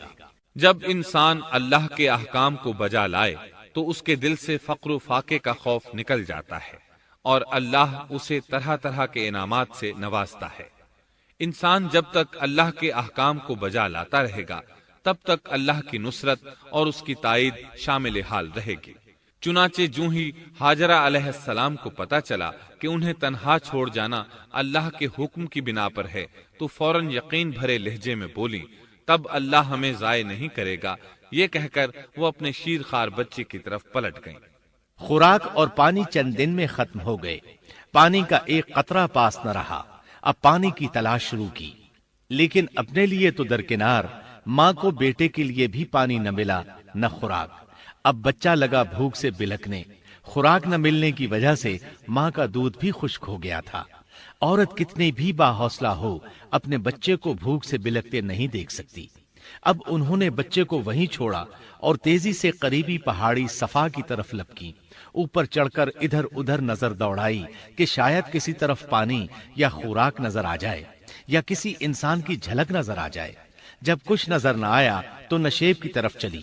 جب انسان اللہ کے احکام کو بجا لائے تو اس کے دل سے فقر و فاقے کا خوف نکل جاتا ہے اور اللہ اسے طرح طرح کے انعامات سے نوازتا ہے۔ انسان جب تک اللہ کے احکام کو بجا لاتا رہے گا تب تک اللہ کی نصرت اور اس کی تائید شامل حال رہے گی۔ چنانچہ جوں ہی ہاجرہ علیہ السلام کو پتا چلا کہ انہیں تنہا چھوڑ جانا اللہ کے حکم کی بنا پر ہے تو فوراً یقین بھرے لہجے میں بولی، تب اللہ ہمیں ضائع نہیں کرے گا۔ یہ کہہ کر وہ اپنے شیر خوار بچے کی طرف پلٹ گئیں۔ خوراک اور پانی چند دن میں ختم ہو گئے، پانی کا ایک قطرہ پاس نہ رہا۔ اب پانی کی تلاش شروع کی۔ لیکن اپنے لیے تو درکنار ماں کو بیٹے کے لیے بھی پانی نہ ملا نہ خوراک۔ اب بچہ لگا بھوک سے بلکنے، خوراک نہ ملنے کی وجہ سے ماں کا دودھ بھی خشک ہو گیا تھا۔ عورت کتنی بھی باحوصلہ ہو اپنے بچے کو بھوک سے بلکتے نہیں دیکھ سکتی۔ اب انہوں نے بچے کو وہیں چھوڑا اور تیزی سے قریبی پہاڑی صفا کی طرف لپکی، اوپر چڑھ کر ادھر ادھر نظر دوڑائی کہ شاید کسی طرف پانی یا خوراک نظر آ جائے یا کسی انسان کی جھلک نظر آ جائے۔ جب کچھ نظر نہ آیا تو نشیب کی طرف چلی،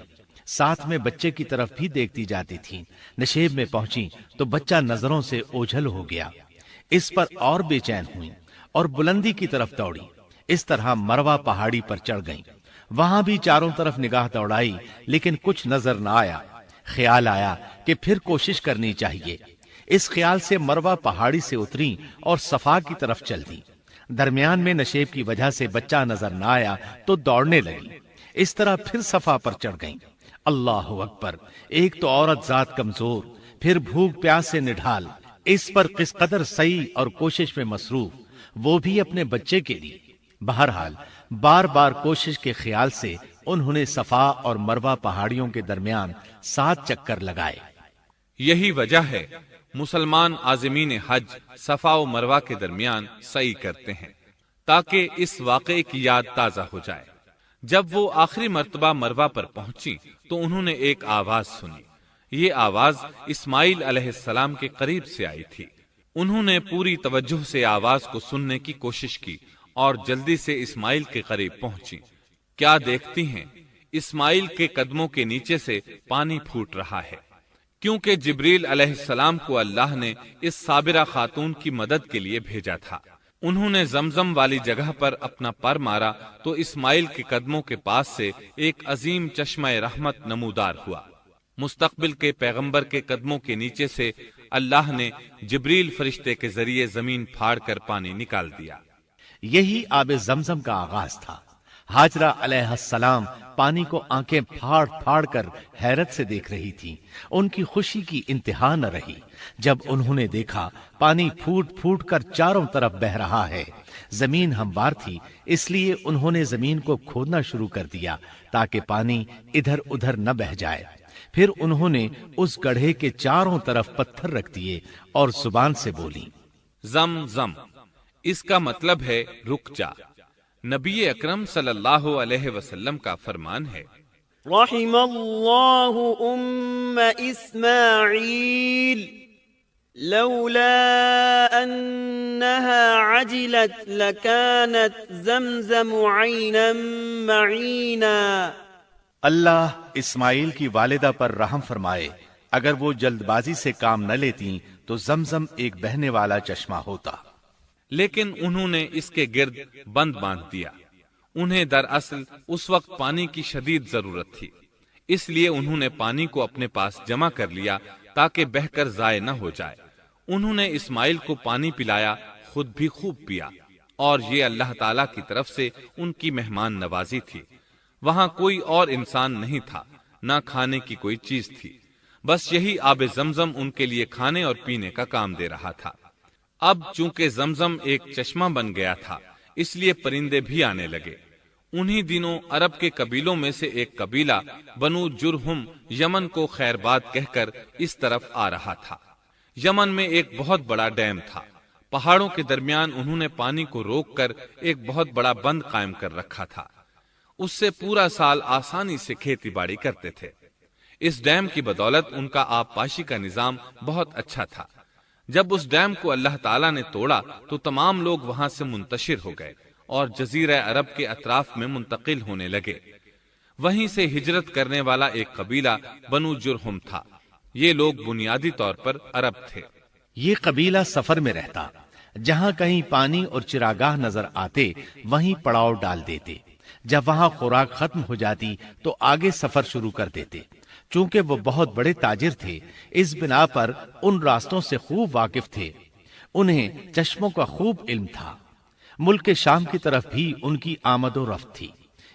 ساتھ میں بچے کی طرف بھی دیکھتی جاتی تھی۔ نشیب میں پہنچی تو بچہ نظروں سے اوجھل ہو گیا۔ اس پر اور بے چین ہوئی اور بلندی کی طرف دوڑی۔ اس طرح مروہ پہاڑی پر چڑھ گئیں۔ وہاں بھی چاروں طرف نگاہ دوڑائی لیکن کچھ نظر نہ آیا۔ خیال آیا کہ پھر کوشش کرنی چاہیے۔ اس خیال سے مروہ پہاڑی سے اتری اور صفا کی طرف چل دی۔ درمیان میں نشیب کی وجہ سے بچہ نظر نہ آیا تو دوڑنے لگی۔ اس طرح پھر صفا پر چڑھ گئیں۔ اللہ اکبر! ایک تو عورت ذات کمزور، پھر بھوک پیاس سے نڈھال، اس پر کس قدر سعی اور کوشش میں مصروف، وہ بھی اپنے بچے کے لیے۔ بہرحال بار بار کوشش کے خیال سے انہوں نے صفا اور مروہ پہاڑیوں کے درمیان 7 چکر لگائے۔ یہی وجہ ہے مسلمان عازمین حج صفا و مروہ کے درمیان سعی کرتے ہیں تاکہ اس واقعے کی یاد تازہ ہو جائے۔ جب وہ آخری مرتبہ مروہ پر پہنچی تو انہوں نے ایک آواز سنی۔ یہ آواز اسماعیل علیہ السلام کے قریب سے آئی تھی۔ انہوں نے پوری توجہ سے آواز کو سننے کی کوشش کی اور جلدی سے اسماعیل کے قریب پہنچی۔ کیا دیکھتی ہیں؟ اسماعیل کے قدموں کے نیچے سے پانی پھوٹ رہا ہے، کیونکہ جبریل علیہ السلام کو اللہ نے اس صابرہ خاتون کی مدد کے لیے بھیجا تھا۔ انہوں نے زمزم والی جگہ پر اپنا پر مارا تو اسماعیل کے قدموں کے پاس سے ایک عظیم چشمہ رحمت نمودار ہوا۔ مستقبل کے پیغمبر کے قدموں کے نیچے سے اللہ نے جبریل فرشتے کے ذریعے زمین پھاڑ کر پانی نکال دیا۔ یہی آب زمزم کا آغاز تھا۔ ہاجرہ علیہ السلام پانی کو آنکھیں پھاڑ پھاڑ کر حیرت سے دیکھ رہی تھی۔ ان کی خوشی کی انتہا نہ رہی جب انہوں نے دیکھا پانی پھوٹ پھوٹ کر چاروں طرف بہ رہا ہے۔ زمین ہموار تھی، اس لیے انہوں نے زمین کو کھودنا شروع کر دیا تاکہ پانی ادھر ادھر نہ بہ جائے۔ پھر انہوں نے اس گڑھے کے چاروں طرف پتھر رکھ دیے اور زبان سے بولی، زم زم، اس کا مطلب ہے رک جا۔ نبی اکرم صلی اللہ علیہ وسلم کا فرمان ہے، رحم اللہ ام اسماعیل لولا انها عجلت لكانت زمزم عینا معینا۔ اللہ اسماعیل کی والدہ پر رحم فرمائے، اگر وہ جلد بازی سے کام نہ لیتی تو زمزم ایک بہنے والا چشمہ ہوتا۔ لیکن انہوں نے اس کے گرد بند باندھ دیا۔ انہیں دراصل اس وقت پانی کی شدید ضرورت تھی، اس لیے انہوں نے پانی کو اپنے پاس جمع کر لیا تاکہ بہہ کر ضائع نہ ہو جائے۔ انہوں نے اسماعیل کو پانی پلایا، خود بھی خوب پیا، اور یہ اللہ تعالی کی طرف سے ان کی مہمان نوازی تھی۔ وہاں کوئی اور انسان نہیں تھا، نہ کھانے کی کوئی چیز تھی، بس یہی آب زمزم ان کے لیے کھانے اور پینے کا کام دے رہا تھا۔ اب چونکہ زمزم ایک چشمہ بن گیا تھا، اس لیے پرندے بھی آنے لگے۔ انہی دنوں عرب کے قبیلوں میں سے ایک قبیلہ بنو جرہم یمن کو خیر باد کہہ کر اس طرف آ رہا تھا۔ یمن میں ایک بہت بڑا ڈیم تھا۔ پہاڑوں کے درمیان انہوں نے پانی کو روک کر ایک بہت بڑا بند قائم کر رکھا تھا۔ اس سے پورا سال آسانی سے کھیتی باڑی کرتے تھے۔ اس ڈیم کی بدولت ان کا آب پاشی کا نظام بہت اچھا تھا۔ جب اس ڈیم کو اللہ تعالیٰ نے توڑا تو تمام لوگ وہاں سے منتشر ہو گئے اور جزیرہ عرب کے اطراف میں منتقل ہونے لگے۔ وہیں سے ہجرت کرنے والا ایک قبیلہ بنو جرہم تھا۔ یہ لوگ بنیادی طور پر عرب تھے۔ یہ قبیلہ سفر میں رہتا، جہاں کہیں پانی اور چراگاہ نظر آتے وہیں پڑاؤ ڈال دیتے۔ جب وہاں خوراک ختم ہو جاتی تو آگے سفر شروع کر دیتے۔ چونکہ وہ بہت بڑے تاجر تھے، اس بنا پر ان راستوں سے خوب واقف تھے۔ انہیں چشموں کا خوب علم تھا۔ ملک شام کی طرف بھی ان کی آمد و رفت تھی۔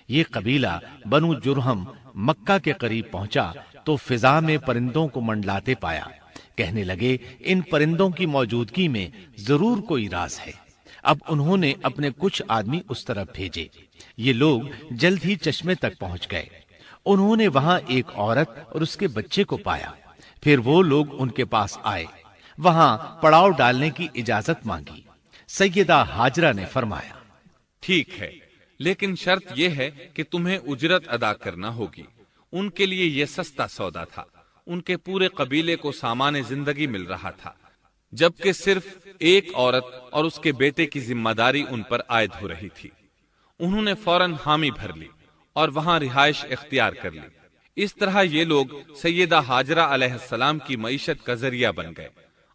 یہ قبیلہ بنو جرہم مکہ کے قریب پہنچا تو فضا میں پرندوں کو منڈلاتے پایا۔ کہنے لگے، ان پرندوں کی موجودگی میں ضرور کوئی راز ہے۔ اب انہوں نے اپنے کچھ آدمی اس طرف بھیجے۔ یہ لوگ جلد ہی چشمے تک پہنچ گئے۔ انہوں نے وہاں ایک عورت اور اس کے بچے کو پایا۔ پھر وہ لوگ ان کے پاس آئے، وہاں پڑاؤ ڈالنے کی اجازت مانگی۔ سیدہ ہاجرہ نے فرمایا، ٹھیک ہے، لیکن شرط یہ ہے کہ تمہیں اجرت ادا کرنا ہوگی۔ ان کے لیے یہ سستا سودا تھا۔ ان کے پورے قبیلے کو سامان زندگی مل رہا تھا، جبکہ صرف ایک عورت اور اس کے بیٹے کی ذمہ داری ان پر عائد ہو رہی تھی۔ انہوں نے فوراً حامی بھر لی اور وہاں رہائش اختیار کر لی۔ اس طرح یہ لوگ سیدہ ہاجرہ علیہ السلام کی معیشت کا ذریعہ بن گئے،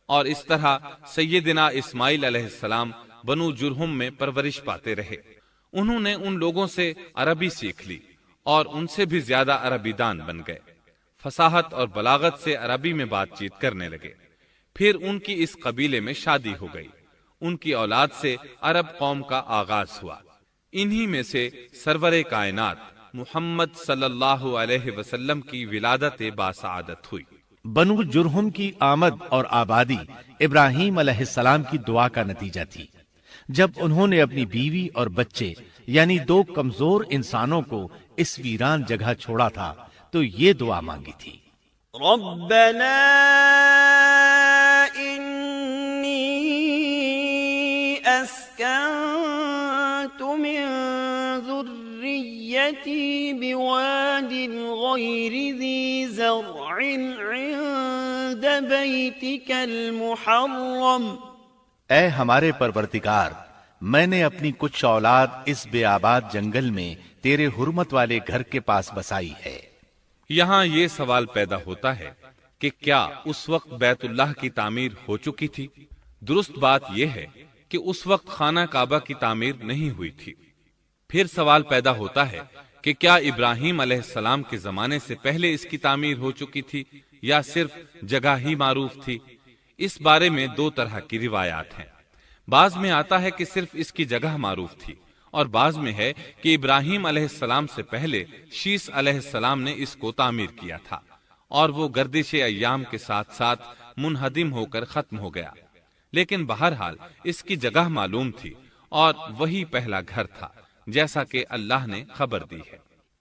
اور اس طرح سیدنا اسماعیل علیہ السلام بنو جرہم میں پرورش پاتے رہے۔ انہوں نے ان لوگوں سے عربی سیکھ لی اور ان سے بھی زیادہ عربی دان بن گئے۔ فصاحت اور بلاغت سے عربی میں بات چیت کرنے لگے۔ پھر ان کی اس قبیلے میں شادی ہو گئی۔ ان کی اولاد سے عرب قوم کا آغاز ہوا۔ انہی میں سے سرور کائنات محمد صلی اللہ علیہ وسلم کی ولادت باسعادت ہوئی۔ بنو جرہم کی آمد اور آبادی ابراہیم علیہ السلام کی دعا کا نتیجہ تھی۔ جب انہوں نے اپنی بیوی اور بچے یعنی دو کمزور انسانوں کو اس ویران جگہ چھوڑا تھا تو یہ دعا مانگی تھی، ربنا انی اسکنت من ذریتی بواد غیر ذی زرع عند بیتک المحرم۔ اے ہمارے پروردگار، میں نے اپنی کچھ اولاد اس بے آباد جنگل میں تیرے حرمت والے گھر کے پاس بسائی ہے۔ یہاں یہ سوال پیدا ہوتا ہے کہ کیا اس وقت بیت اللہ کی تعمیر ہو چکی تھی؟ درست بات یہ ہے کہ اس وقت خانہ کعبہ کی تعمیر نہیں ہوئی تھی۔ پھر سوال پیدا ہوتا ہے کہ کیا ابراہیم علیہ السلام کے زمانے سے پہلے اس کی تعمیر ہو چکی تھی یا صرف جگہ ہی معروف تھی؟ اس بارے میں دو طرح کی روایات ہیں۔ بعض میں آتا ہے کہ صرف اس کی جگہ معروف تھی، اور بعض میں ہے کہ ابراہیم علیہ السلام سے پہلے شیس علیہ السلام نے اس کو تعمیر کیا تھا، اور وہ گردش ایام کے ساتھ ساتھ منہدم ہو کر ختم ہو گیا۔ لیکن بہرحال اس کی جگہ معلوم تھی اور وہی پہلا گھر تھا، جیسا کہ اللہ نے خبر دی ہے۔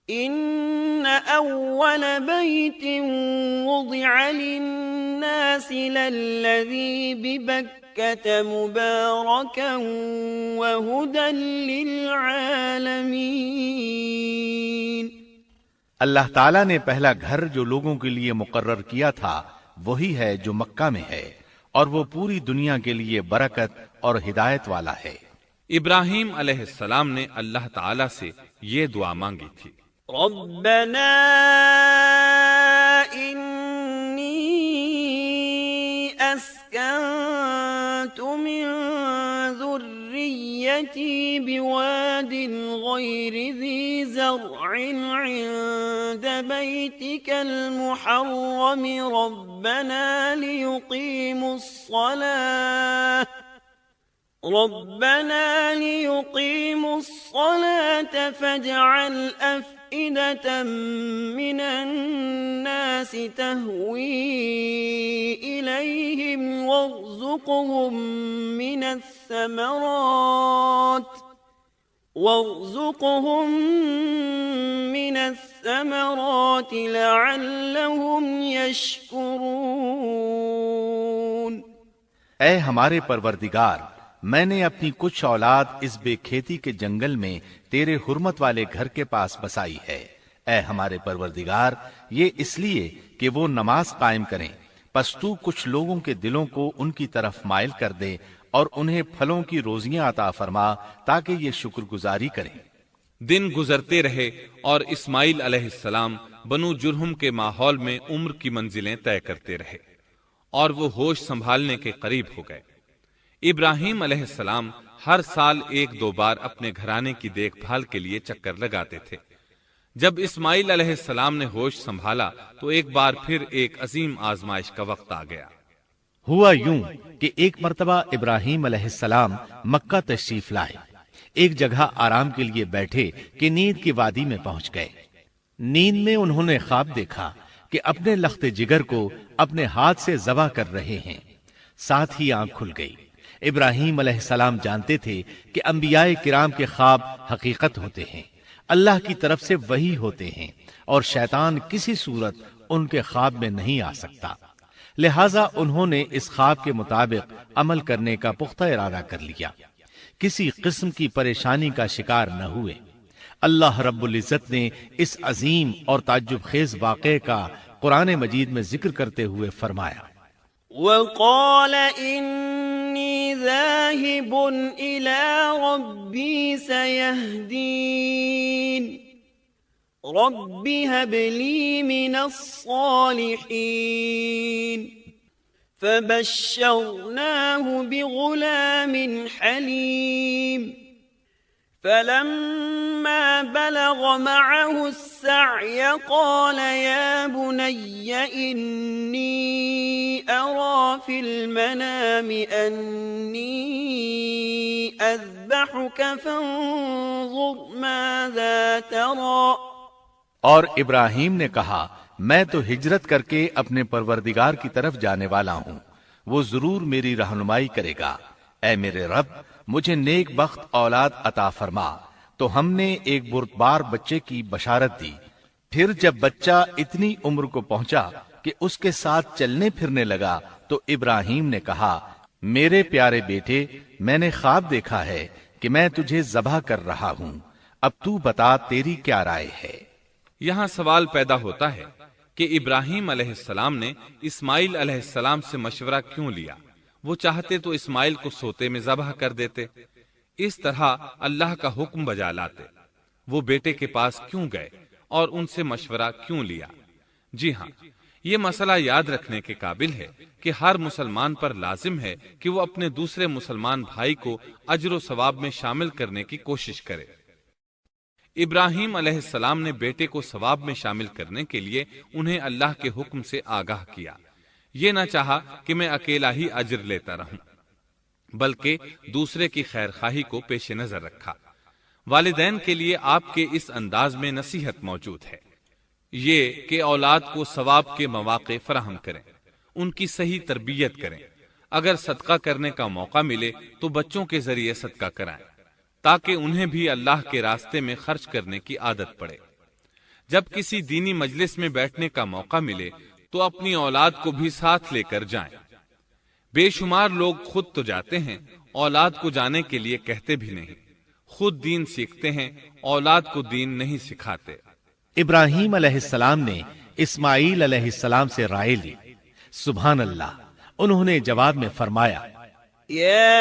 ان اول بیت وضع للناس للذی ببکۃ مبارکا وہدی للعالمین۔ اللہ تعالیٰ نے پہلا گھر جو لوگوں کے لیے مقرر کیا تھا وہی ہے جو مکہ میں ہے، اور وہ پوری دنیا کے لیے برکت اور ہدایت والا ہے۔ ابراہیم علیہ السلام نے اللہ تعالی سے یہ دعا مانگی تھی، ربنا انی اسکنت من ذریتی بواد غیر ذی زرع عند بیتک المحرم ربنا ليقيموا الصلاة فاجعل أفئدة من الناس تهوي إليهم وارزقهم من الثمرات لعلهم يشكرون۔ اے ہمارے پروردگار، میں نے اپنی کچھ اولاد اس بے کھیتی کے جنگل میں تیرے حرمت والے گھر کے پاس بسائی ہے۔ اے ہمارے پروردگار، یہ اس لیے کہ وہ نماز قائم کریں، پس تو کچھ لوگوں کے دلوں کو ان کی طرف مائل کر دے اور انہیں پھلوں کی روزیاں عطا فرما تاکہ یہ شکر گزاری کریں۔ دن گزرتے رہے اور اسماعیل علیہ السلام بنو جرہم کے ماحول میں عمر کی منزلیں طے کرتے رہے، اور وہ ہوش سنبھالنے کے قریب ہو گئے۔ ابراہیم علیہ السلام ہر سال ایک دو بار اپنے گھرانے کی دیکھ بھال کے لیے چکر لگاتے تھے۔ جب اسماعیل علیہ السلام نے ہوش سنبھالا تو ایک بار پھر ایک عظیم آزمائش کا وقت آ گیا۔ ہوا یوں کہ ایک مرتبہ ابراہیم علیہ السلام مکہ تشریف لائے۔ ایک جگہ آرام کے لیے بیٹھے کہ نیند کی وادی میں پہنچ گئے۔ نیند میں انہوں نے خواب دیکھا کہ اپنے لخت جگر کو اپنے ہاتھ سے ذبح کر رہے ہیں۔ ساتھ ہی آنکھ کھل گئی۔ ابراہیم علیہ السلام جانتے تھے کہ انبیاء کرام کے خواب حقیقت ہوتے ہیں، اللہ کی طرف سے وحی ہوتے ہیں، اور شیطان کسی صورت ان کے خواب میں نہیں آ سکتا۔ لہٰذا انہوں نے اس خواب کے مطابق عمل کرنے کا پختہ ارادہ کر لیا، کسی قسم کی پریشانی کا شکار نہ ہوئے۔ اللہ رب العزت نے اس عظیم اور تعجب خیز واقعے کا قرآن مجید میں ذکر کرتے ہوئے فرمایا، وقال إني ذاهب إلى ربي سيهدين رب هب لي من الصالحين فبشرناه بغلام حليم فلما بلغ معه السعي قال يا بني إني أرى في المنام أني أذبحك فانظر ماذا ترى۔ اور ابراہیم نے کہا، میں تو ہجرت کر کے اپنے پروردگار کی طرف جانے والا ہوں، وہ ضرور میری رہنمائی کرے گا۔ اے میرے رب، مجھے نیک بخت اولاد عطا فرما۔ تو ہم نے ایک بردبار بچے کی بشارت دی۔ پھر جب بچہ اتنی عمر کو پہنچا کہ اس کے ساتھ چلنے پھرنے لگا تو ابراہیم نے کہا، میرے پیارے بیٹے، میں نے خواب دیکھا ہے کہ میں تجھے ذبح کر رہا ہوں، اب تو بتا تیری کیا رائے ہے؟ یہاں سوال پیدا ہوتا ہے کہ ابراہیم علیہ السلام نے اسماعیل علیہ السلام سے مشورہ کیوں لیا؟ وہ چاہتے تو اسماعیل کو سوتے میں ذبح کر دیتے، اس طرح اللہ کا حکم بجا لاتے۔ وہ بیٹے کے پاس کیوں گئے اور ان سے مشورہ کیوں لیا؟ جی ہاں، یہ مسئلہ یاد رکھنے کے قابل ہے کہ ہر مسلمان پر لازم ہے کہ وہ اپنے دوسرے مسلمان بھائی کو اجر و ثواب میں شامل کرنے کی کوشش کرے۔ ابراہیم علیہ السلام نے بیٹے کو ثواب میں شامل کرنے کے لیے انہیں اللہ کے حکم سے آگاہ کیا۔ یہ نہ چاہا کہ میں اکیلا ہی اجر لیتا رہوں، بلکہ دوسرے کی خیر خواہی کو پیش نظر رکھا۔ والدین کے لیے آپ کے اس انداز میں نصیحت موجود ہے، یہ کہ اولاد کو ثواب کے مواقع فراہم کریں، ان کی صحیح تربیت کریں۔ اگر صدقہ کرنے کا موقع ملے تو بچوں کے ذریعے صدقہ کرائیں، تاکہ انہیں بھی اللہ کے راستے میں خرچ کرنے کی عادت پڑے۔ جب کسی دینی مجلس میں بیٹھنے کا موقع ملے تو اپنی اولاد کو بھی ساتھ لے کر جائیں۔ بے شمار لوگ خود تو جاتے ہیں، اولاد کو جانے کے لیے کہتے بھی نہیں۔ خود دین سیکھتے ہیں، اولاد کو دین نہیں سکھاتے۔ ابراہیم علیہ السلام نے اسماعیل علیہ السلام سے رائے لی۔ سبحان اللہ، انہوں نے جواب میں فرمایا، يا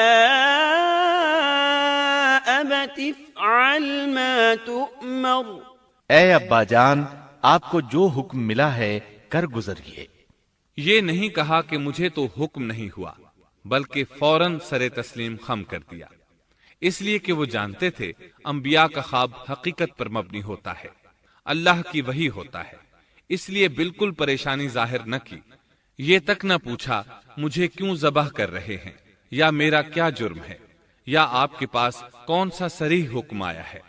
أبت افعل ما تؤمر۔ اے ابا جان، آپ کو جو حکم ملا ہے کر گزریے۔ یہ نہیں کہا کہ مجھے تو حکم نہیں ہوا، بلکہ فوراً سر تسلیم خم کر دیا، اس لیے کہ وہ جانتے تھے انبیاء کا خواب حقیقت پر مبنی ہوتا ہے، اللہ کی وحی ہوتا ہے۔ اس لیے بالکل پریشانی ظاہر نہ کی، یہ تک نہ پوچھا مجھے کیوں ذبح کر رہے ہیں، یا میرا کیا جرم ہے، یا آپ کے پاس کون سا صریح حکم آیا ہے۔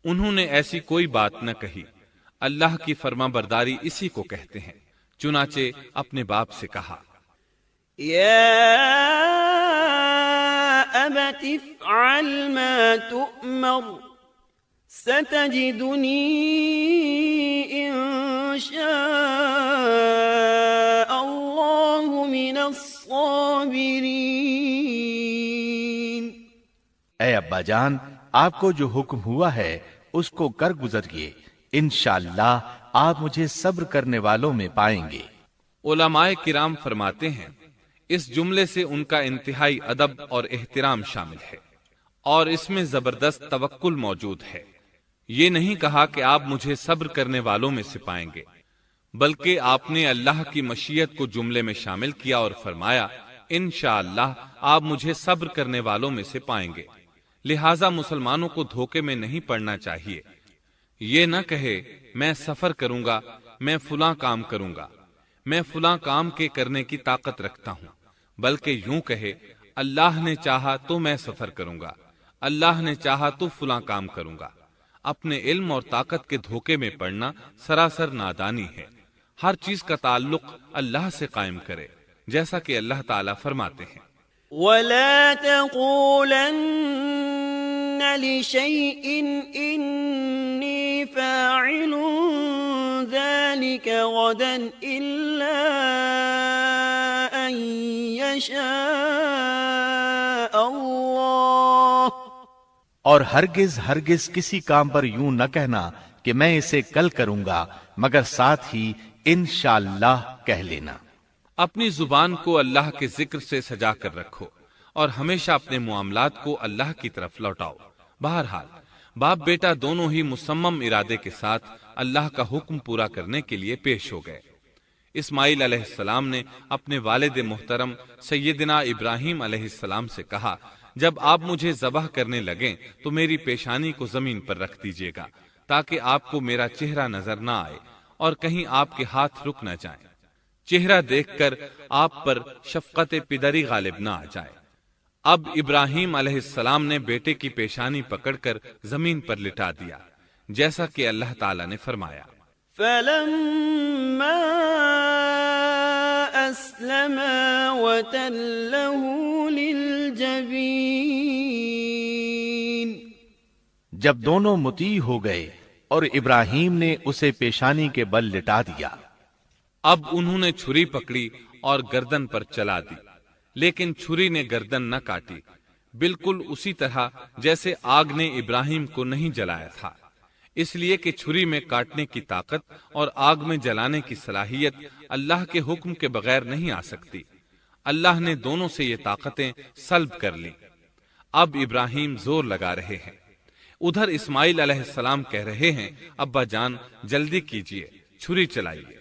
انہوں نے ایسی کوئی بات نہ کہی۔ اللہ کی فرما برداری اسی کو کہتے ہیں۔ چنانچہ اپنے باپ سے کہا، يا أبت افعل ما تؤمر ستجدني إن شاء الله من الصابرين۔ اے ابا جان، آپ کو جو حکم ہوا ہے اس کو کر گزریے، انشاءاللہ آپ مجھے صبر کرنے والوں میں پائیں گے۔ علماء کرام فرماتے ہیں اس جملے سے ان کا انتہائی ادب اور احترام شامل ہے، اور اس میں زبردست توکل موجود ہے۔ یہ نہیں کہا کہ آپ مجھے صبر کرنے والوں میں سے پائیں گے، بلکہ آپ نے اللہ کی مشیت کو جملے میں شامل کیا اور فرمایا انشاءاللہ آپ مجھے صبر کرنے والوں میں سے پائیں گے۔ لہٰذا مسلمانوں کو دھوکے میں نہیں پڑنا چاہیے۔ یہ نہ کہے میں سفر کروں گا، میں فلاں کام کروں گا، میں فلاں کام کے کرنے کی طاقت رکھتا ہوں، بلکہ یوں کہے اللہ نے چاہا تو میں سفر کروں گا، اللہ نے چاہا تو فلاں کام کروں گا۔ اپنے علم اور طاقت کے دھوکے میں پڑنا سراسر نادانی ہے۔ ہر چیز کا تعلق اللہ سے قائم کرے، جیسا کہ اللہ تعالیٰ فرماتے ہیں، ولا تقولن لشيء إني فاعل ذلك غدا إلا أن يشاء الله اور ہرگز ہرگز کسی کام پر یوں نہ کہنا کہ میں اسے کل کروں گا مگر ساتھ ہی انشاءاللہ کہہ لینا۔ اپنی زبان کو اللہ کے ذکر سے سجا کر رکھو اور ہمیشہ اپنے معاملات کو اللہ کی طرف لوٹاؤ۔ بہرحال باپ بیٹا دونوں ہی مصمم ارادے کے ساتھ اللہ کا حکم پورا کرنے کے لیے پیش ہو گئے۔ اسماعیل علیہ السلام نے اپنے والد محترم سیدنا ابراہیم علیہ السلام سے کہا، جب آپ مجھے ذبح کرنے لگیں تو میری پیشانی کو زمین پر رکھ دیجیے گا تاکہ آپ کو میرا چہرہ نظر نہ آئے اور کہیں آپ کے ہاتھ رک نہ جائیں، چہرہ دیکھ کر آپ پر شفقت پدری غالب نہ آ جائے۔ اب ابراہیم علیہ السلام نے بیٹے کی پیشانی پکڑ کر زمین پر لٹا دیا جیسا کہ اللہ تعالی نے فرمایا۔ فلما أسلما وتله للجبين جب دونوں مطیع ہو گئے اور ابراہیم نے اسے پیشانی کے بل لٹا دیا، اب انہوں نے چھری پکڑی اور گردن پر چلا دی، لیکن چھری نے گردن نہ کاٹی، بالکل اسی طرح جیسے آگ نے ابراہیم کو نہیں جلایا تھا، اس لیے کہ چھری میں کاٹنے کی طاقت اور آگ میں جلانے کی صلاحیت اللہ کے حکم کے بغیر نہیں آ سکتی۔ اللہ نے دونوں سے یہ طاقتیں سلب کر لیں۔ اب ابراہیم زور لگا رہے ہیں، ادھر اسماعیل علیہ السلام کہہ رہے ہیں، ابا جان جلدی کیجئے، چھری چلائیے۔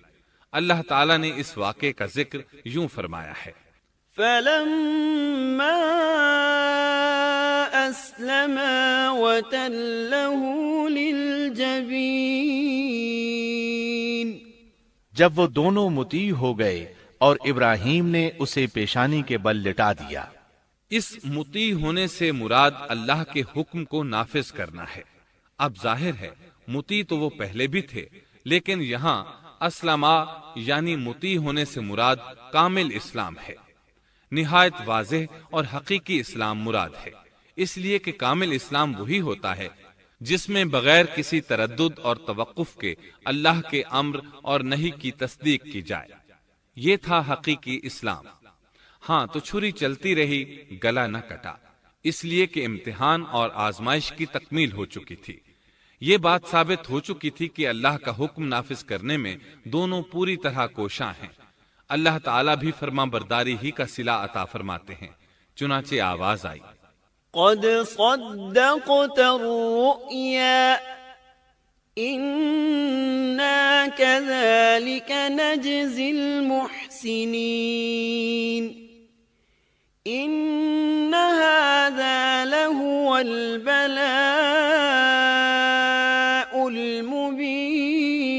اللہ تعالیٰ نے اس واقعے کا ذکر یوں فرمایا ہے، فلما أسلما وتله للجبين جب وہ دونوں مطیع ہو گئے اور ابراہیم نے اسے پیشانی کے بل لٹا دیا۔ اس مطیع ہونے سے مراد اللہ کے حکم کو نافذ کرنا ہے۔ اب ظاہر ہے مطیع تو وہ پہلے بھی تھے، لیکن یہاں اسلما یعنی مطیع ہونے سے مراد کامل اسلام ہے۔ نہایت واضح اور حقیقی اسلام مراد ہے، اس لیے کہ کامل اسلام وہی ہوتا ہے جس میں بغیر کسی تردد اور توقف کے اللہ کے امر اور نہی کی تصدیق کی جائے۔ یہ تھا حقیقی اسلام۔ ہاں تو چھری چلتی رہی، گلا نہ کٹا، اس لیے کہ امتحان اور آزمائش کی تکمیل ہو چکی تھی۔ یہ بات ثابت ہو چکی تھی کہ اللہ کا حکم نافذ کرنے میں دونوں پوری طرح کوشاں ہیں۔ اللہ تعالیٰ بھی فرما برداری ہی کا صلہ عطا فرماتے ہیں۔ چنانچہ آواز آئی، قد صدقت الرؤيا إنا كذلك نجزي المحسنين إن هذا لهو البلاء المبين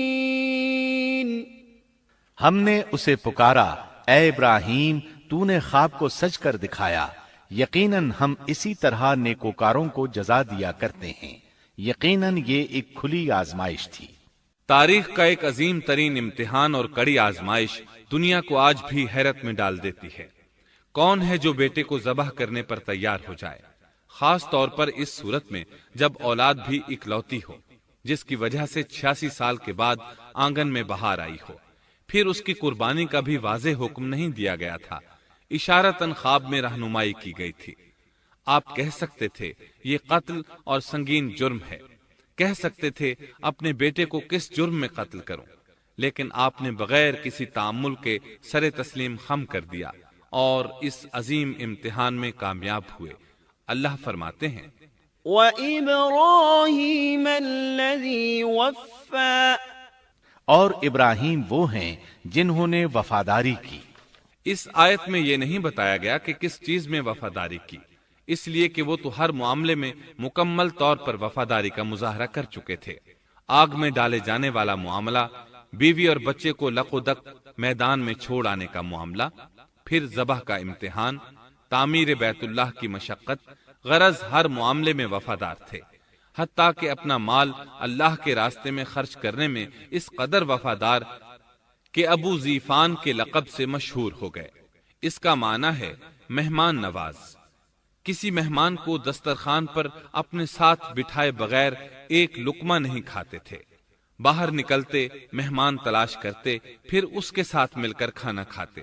ہم نے اسے پکارا، اے ابراہیم تو نے خواب کو سچ کر دکھایا، یقیناً ہم اسی طرح نیکوکاروں کو جزا دیا کرتے ہیں، یقیناً یہ ایک کھلی آزمائش تھی۔ تاریخ کا ایک عظیم ترین امتحان اور کڑی آزمائش دنیا کو آج بھی حیرت میں ڈال دیتی ہے۔ کون ہے جو بیٹے کو ذبح کرنے پر تیار ہو جائے، خاص طور پر اس صورت میں جب اولاد بھی اکلوتی ہو، جس کی وجہ سے 86 سال کے بعد آنگن میں بہار آئی ہو۔ پھر اس کی قربانی کا بھی واضح حکم نہیں دیا گیا تھا، اشارتاً خواب میں رہنمائی کی گئی تھی۔ آپ کہہ سکتے تھے یہ قتل اور سنگین جرم ہے، کہہ سکتے تھے اپنے بیٹے کو کس جرم میں قتل کروں، لیکن آپ نے بغیر کسی تعامل کے سر تسلیم خم کر دیا اور اس عظیم امتحان میں کامیاب ہوئے۔ اللہ فرماتے ہیں، وَإِبْرَاهِيمَ الَّذِي وَفَّى اور ابراہیم وہ ہیں جنہوں نے وفاداری کی۔ اس آیت میں یہ نہیں بتایا گیا کہ کس چیز میں وفاداری کی، اس لیے کہ وہ تو ہر معاملے میں مکمل طور پر وفاداری کا مظاہرہ کر چکے تھے۔ آگ میں ڈالے جانے والا معاملہ، بیوی اور بچے کو لق و دق میدان میں چھوڑ آنے کا معاملہ، پھر ذبح کا امتحان، تعمیر بیت اللہ کی مشقت، غرض ہر معاملے میں وفادار تھے، حتیٰ کہ اپنا مال اللہ کے راستے میں خرچ کرنے میں اس قدر وفادار کہ ابو زیفان کے لقب سے مشہور ہو گئے۔ اس کا معنی ہے مہمان نواز۔ کسی مہمان کو دسترخوان پر اپنے ساتھ بٹھائے بغیر ایک لقمہ نہیں کھاتے تھے۔ باہر نکلتے مہمان تلاش کرتے، پھر اس کے ساتھ مل کر کھانا کھاتے۔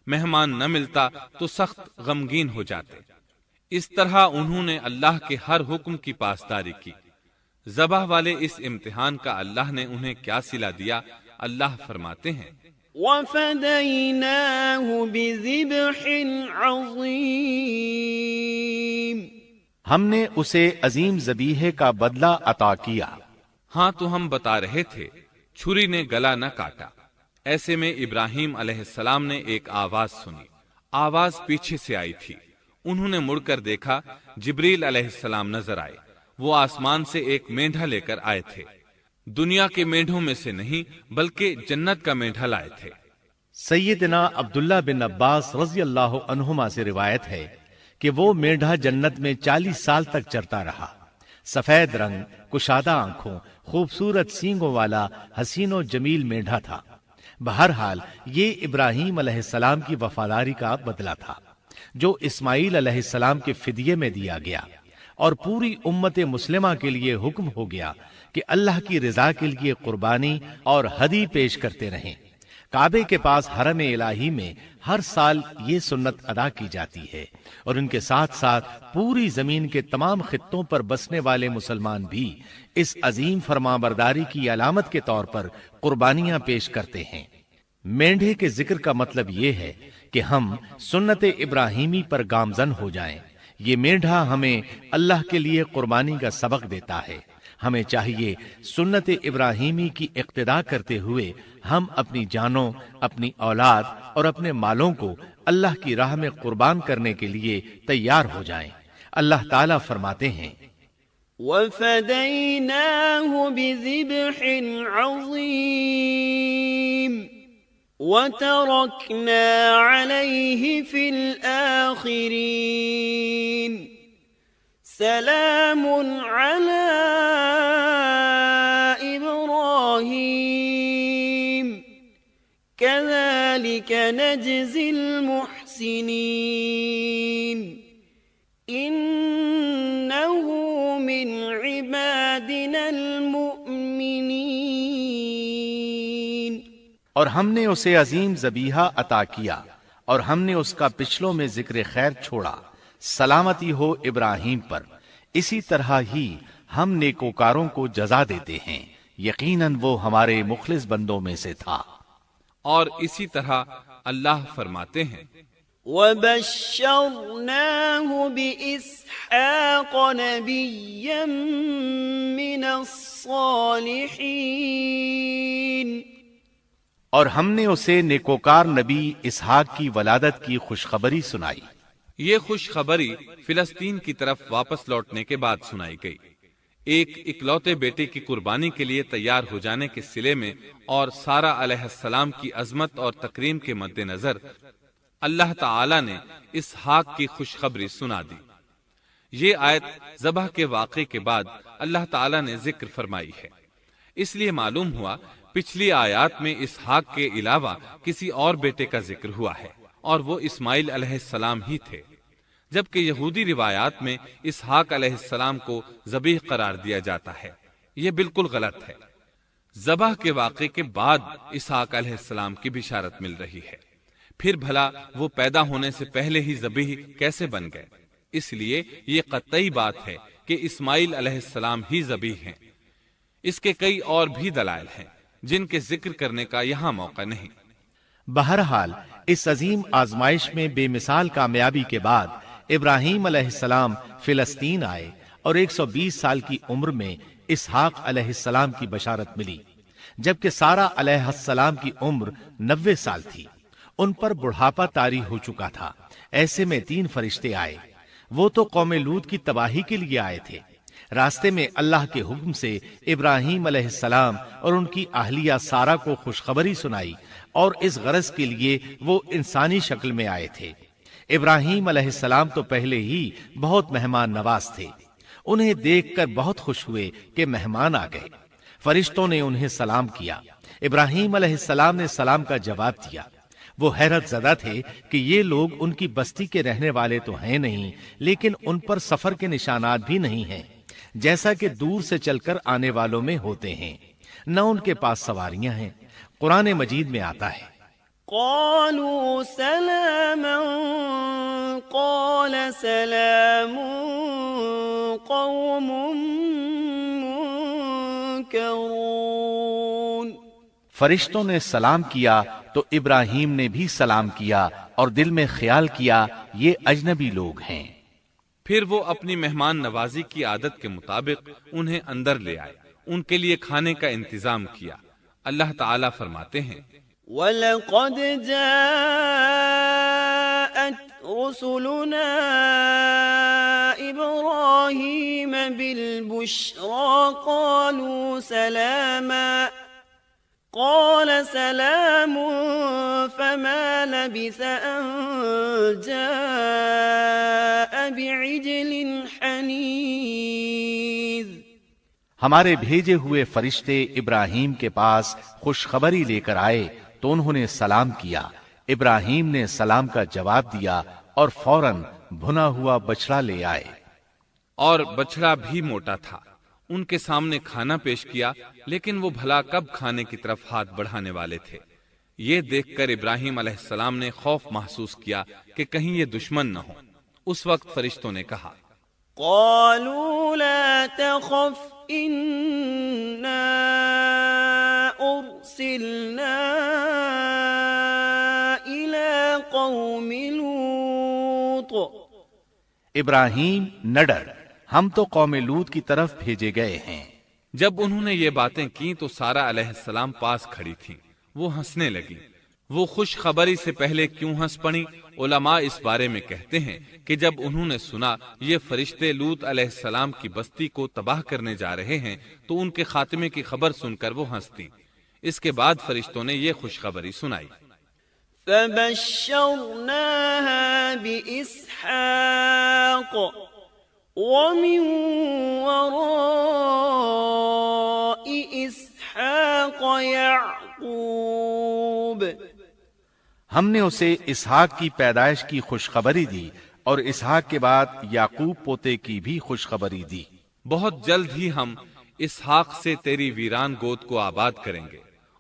مہمان نہ ملتا تو سخت غمگین ہو جاتے۔ اس طرح انہوں نے اللہ کے ہر حکم کی پاسداری کی۔ ذبح والے اس امتحان کا اللہ نے انہیں کیا صلہ دیا؟ اللہ فرماتے ہیں وَفَدَيْنَاهُ بِذِبْحٍ عَظِيمٍ، ہم نے اسے عظیم ذبیحے کا بدلہ عطا کیا۔ ہاں تو ہم بتا رہے تھے، چھری نے گلا نہ کاٹا۔ ایسے میں ابراہیم علیہ السلام نے ایک آواز سنی۔ آواز پیچھے سے آئی تھی۔ انہوں نے مڑ کر دیکھا، جبریل علیہ السلام نظر آئے۔ وہ آسمان سے ایک مینڈھا لے کر آئے تھے۔ دنیا کے مینڈھوں میں سے نہیں بلکہ جنت کا مینڈھا لائے تھے۔ سیدنا عبداللہ بن عباس رضی اللہ عنہما سے روایت ہے کہ وہ مینڈھا جنت میں 40 سال تک چرتا رہا۔ سفید رنگ، کشادہ آنکھوں، خوبصورت سینگوں والا حسین و جمیل مینڈھا تھا۔ بہرحال یہ ابراہیم علیہ السلام کی وفاداری کا بدلہ تھا جو اسماعیل علیہ السلام کے فدیے میں دیا گیا، اور پوری امت مسلمہ کے لیے حکم ہو گیا کہ اللہ کی رضا کے لیے قربانی اور ہدی پیش کرتے رہیں۔ کعبے کے پاس حرم الہی میں ہر سال یہ سنت ادا کی جاتی ہے، اور ان کے ساتھ ساتھ پوری زمین کے تمام خطوں پر بسنے والے مسلمان بھی اس عظیم فرمانبرداری کی علامت کے طور پر قربانیاں پیش کرتے ہیں۔ مینڈھے کے ذکر کا مطلب یہ ہے کہ ہم سنت ابراہیمی پر گامزن ہو جائیں۔ یہ مینڈھا ہمیں اللہ کے لیے قربانی کا سبق دیتا ہے۔ ہمیں چاہیے سنت ابراہیمی کی اقتدا کرتے ہوئے ہم اپنی جانوں، اپنی اولاد اور اپنے مالوں کو اللہ کی راہ میں قربان کرنے کے لیے تیار ہو جائیں۔ اللہ تعالیٰ فرماتے ہیں وَفَدَيْنَاهُ بِذِبْحٍ عَظِيمٍ وَتَرَكْنَا عَلَيْهِ فِي الْآخِرِينَ سَلَامٌ عَلَى إِبْرَاهِيمَ كَذَلِكَ نَجْزِي الْمُحْسِنِينَ إِنَّهُ مِنْ عِبَادِنَا الْمُؤْمِنِينَ۔ اور ہم نے اسے عظیم ذبیحہ عطا کیا، اور ہم نے اس کا پچھلوں میں ذکر خیر چھوڑا۔ سلامتی ہو ابراہیم پر۔ اسی طرح ہی ہم نیکوکاروں کو جزا دیتے ہیں، یقیناً وہ ہمارے مخلص بندوں میں سے تھا۔ اور اسی طرح اللہ فرماتے ہیں وَبَشَّرْنَاهُ بِإِسْحَاقَ نَبِيًّا مِّنَ الصَّالِحِينَ، اور ہم نے اسے نیکوکار نبی اسحاق کی ولادت کی خوشخبری سنائی۔ یہ خوشخبری فلسطین کی طرف واپس لوٹنے کے بعد سنائی گئی۔ ایک اکلوتے بیٹے کی قربانی کے لیے تیار ہو جانے کے صلے میں اور سارہ علیہ السلام کی عظمت اور تکریم کے مد نظر اللہ تعالی نے اسحاق کی خوشخبری سنا دی۔ یہ آیت ذبح کے واقعے کے بعد اللہ تعالی نے ذکر فرمائی ہے۔ اس لیے معلوم ہوا پچھلی آیات میں اسحاق کے علاوہ کسی اور بیٹے کا ذکر ہوا ہے، اور وہ اسماعیل علیہ السلام ہی تھے، جبکہ یہودی روایات میں اسحاق علیہ السلام کو ذبیح قرار دیا جاتا ہے۔ یہ بالکل غلط ہے۔ ذبح کے واقعے کے بعد اسحاق علیہ السلام کی بشارت مل رہی ہے، پھر بھلا وہ پیدا ہونے سے پہلے ہی ذبیح کیسے بن گئے؟ اس لیے یہ قطعی بات ہے کہ اسماعیل علیہ السلام ہی ذبیح ہیں۔ اس کے کئی اور بھی دلائل ہیں جن کے ذکر کرنے کا یہاں موقع نہیں۔ بہرحال اس عظیم آزمائش میں بے مثال کامیابی کے بعد ابراہیم علیہ السلام فلسطین آئے، اور 120 سال کی عمر میں اسحاق علیہ السلام کی بشارت ملی، جبکہ سارہ علیہ السلام کی عمر 90 سال تھی۔ ان پر بڑھاپا طاری ہو چکا تھا۔ ایسے میں 3 فرشتے آئے۔ وہ تو قوم لوط کی تباہی کے لیے آئے تھے۔ راستے میں اللہ کے حکم سے ابراہیم علیہ السلام اور ان کی اہلیہ سارہ کو خوشخبری سنائی، اور اس غرض کے لیے وہ انسانی شکل میں آئے تھے۔ ابراہیم علیہ السلام تو پہلے ہی بہت مہمان نواز تھے۔ انہیں دیکھ کر بہت خوش ہوئے کہ مہمان آ گئے۔ فرشتوں نے انہیں سلام کیا۔ ابراہیم علیہ السلام نے سلام کا جواب دیا۔ وہ حیرت زدہ تھے کہ یہ لوگ ان کی بستی کے رہنے والے تو ہیں نہیں، لیکن ان پر سفر کے نشانات بھی نہیں ہیں، جیسا کہ دور سے چل کر آنے والوں میں ہوتے ہیں، نہ ان کے پاس سواریاں ہیں۔ قرآن مجید میں آتا ہے قالوا سلاما قال سلام قوم منكرون۔ فرشتوں نے سلام کیا تو ابراہیم نے بھی سلام کیا اور دل میں خیال کیا یہ اجنبی لوگ ہیں۔ پھر وہ اپنی مہمان نوازی کی عادت کے مطابق انہیں اندر لے آئے، ان کے لیے کھانے کا انتظام کیا۔ اللہ تعالیٰ فرماتے ہیں وَلَقَدْ جَاءَتْ رُسُلُنَا إِبْرَاهِيمَ بِالْبُشْرَى قَالُوا سَلَامًا قَالَ سَلَامٌ فَمَا لَبِثَ أَن جَاءَ بِعِجْلٍ حَنِيذٍ۔ ہمارے بھیجے ہوئے فرشتے ابراہیم کے پاس خوشخبری لے کر آئے تو انہوں نے سلام کیا۔ ابراہیم نے سلام کا جواب دیا اور فوراً بھنا ہوا بچڑا لے آئے، اور بچڑا بھی موٹا تھا۔ ان کے سامنے کھانا پیش کیا، لیکن وہ بھلا کب کھانے کی طرف ہاتھ بڑھانے والے تھے۔ یہ دیکھ کر ابراہیم علیہ السلام نے خوف محسوس کیا کہ کہیں یہ دشمن نہ ہو۔ اس وقت فرشتوں نے کہا قالوا لا تخف إنا أرسلنا إلى قوم لوط۔ ابراہیم نہ ڈر، ہم تو قوم لوط کی طرف بھیجے گئے ہیں۔ جب انہوں نے یہ باتیں کی تو سارہ علیہ السلام پاس کھڑی تھیں۔ وہ ہنسنے لگی۔ وہ خوشخبری سے پہلے کیوں ہنس پڑی؟ علماء اس بارے میں کہتے ہیں کہ جب انہوں نے سنا یہ فرشتے لوط علیہ السلام کی بستی کو تباہ کرنے جا رہے ہیں تو ان کے خاتمے کی خبر سن کر وہ ہنستی۔ اس کے بعد فرشتوں نے یہ خوشخبری سنائی۔ فبشرناها بإسحاق ومن وراء إسحاق يعقوب۔ ہم نے اسے اسحاق کی پیدائش کی خوشخبری دی اور اسحاق کے بعد یعقوب پوتے کی بھی خوشخبری دی۔ بہت جلد ہی ہم اسحاق سے تیری ویران گود کو آباد کریں گے،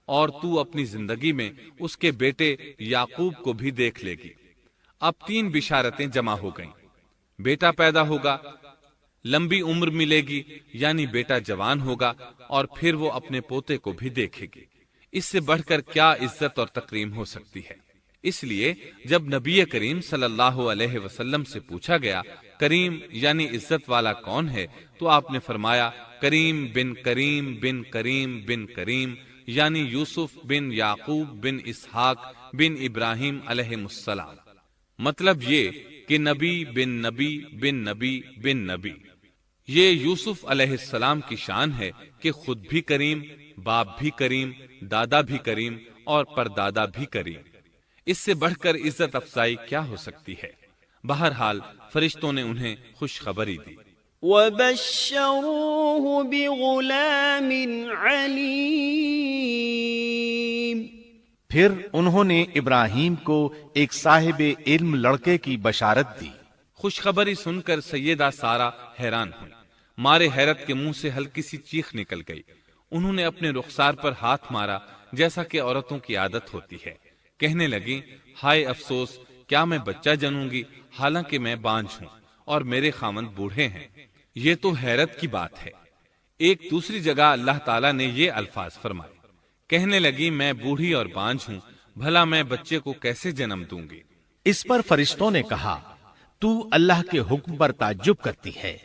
اور تو اپنی زندگی میں اس کے بیٹے یعقوب کو بھی دیکھ لے گی۔ اب 3 بشارتیں جمع ہو گئیں۔ بیٹا پیدا ہوگا، لمبی عمر ملے گی یعنی بیٹا جوان ہوگا، اور پھر وہ اپنے پوتے کو بھی دیکھے گی۔ اس سے بڑھ کر کیا عزت اور تکریم ہو سکتی ہے؟ اس لیے جب نبی کریم صلی اللہ علیہ وسلم سے پوچھا گیا کریم یعنی عزت والا کون ہے، تو آپ نے فرمایا کریم بن کریم بن کریم بن کریم، یعنی یوسف بن یعقوب بن اسحاق بن ابراہیم علیہ السلام۔ مطلب یہ کہ نبی بن نبی بن نبی بن نبی۔ یہ یوسف علیہ السلام کی شان ہے کہ خود بھی کریم، باپ بھی کریم، دادا بھی کریم اور پردادا بھی کریم۔ اس سے بڑھ کر عزت افزائی کیا ہو سکتی ہے؟ بہرحال فرشتوں نے انہیں خوشخبری دی۔ وَبَشَّرُوهُ بِغُلَامٍ عَلِيمٍ۔ پھر انہوں نے ابراہیم کو ایک صاحب علم لڑکے کی بشارت دی۔ خوشخبری سن کر سیدہ سارہ حیران ہوئی۔ مارے حیرت کے منہ سے ہلکی سی چیخ نکل گئی۔ انہوں نے اپنے رخسار پر ہاتھ مارا جیسا کہ عورتوں کی عادت ہوتی ہے۔ کہنے لگی ہائے افسوس، کیا میں بچہ جنوں گی حالانکہ میں بانجھ ہوں اور میرے خاوند بوڑھے ہیں؟ یہ تو حیرت کی بات ہے۔ ایک دوسری جگہ اللہ تعالیٰ نے یہ الفاظ فرمائے، کہنے لگی میں بوڑھی اور بانجھ ہوں، بھلا میں بچے کو کیسے جنم دوں گی؟ اس پر فرشتوں نے کہا تو اللہ کے حکم پر تعجب کرتی ہے،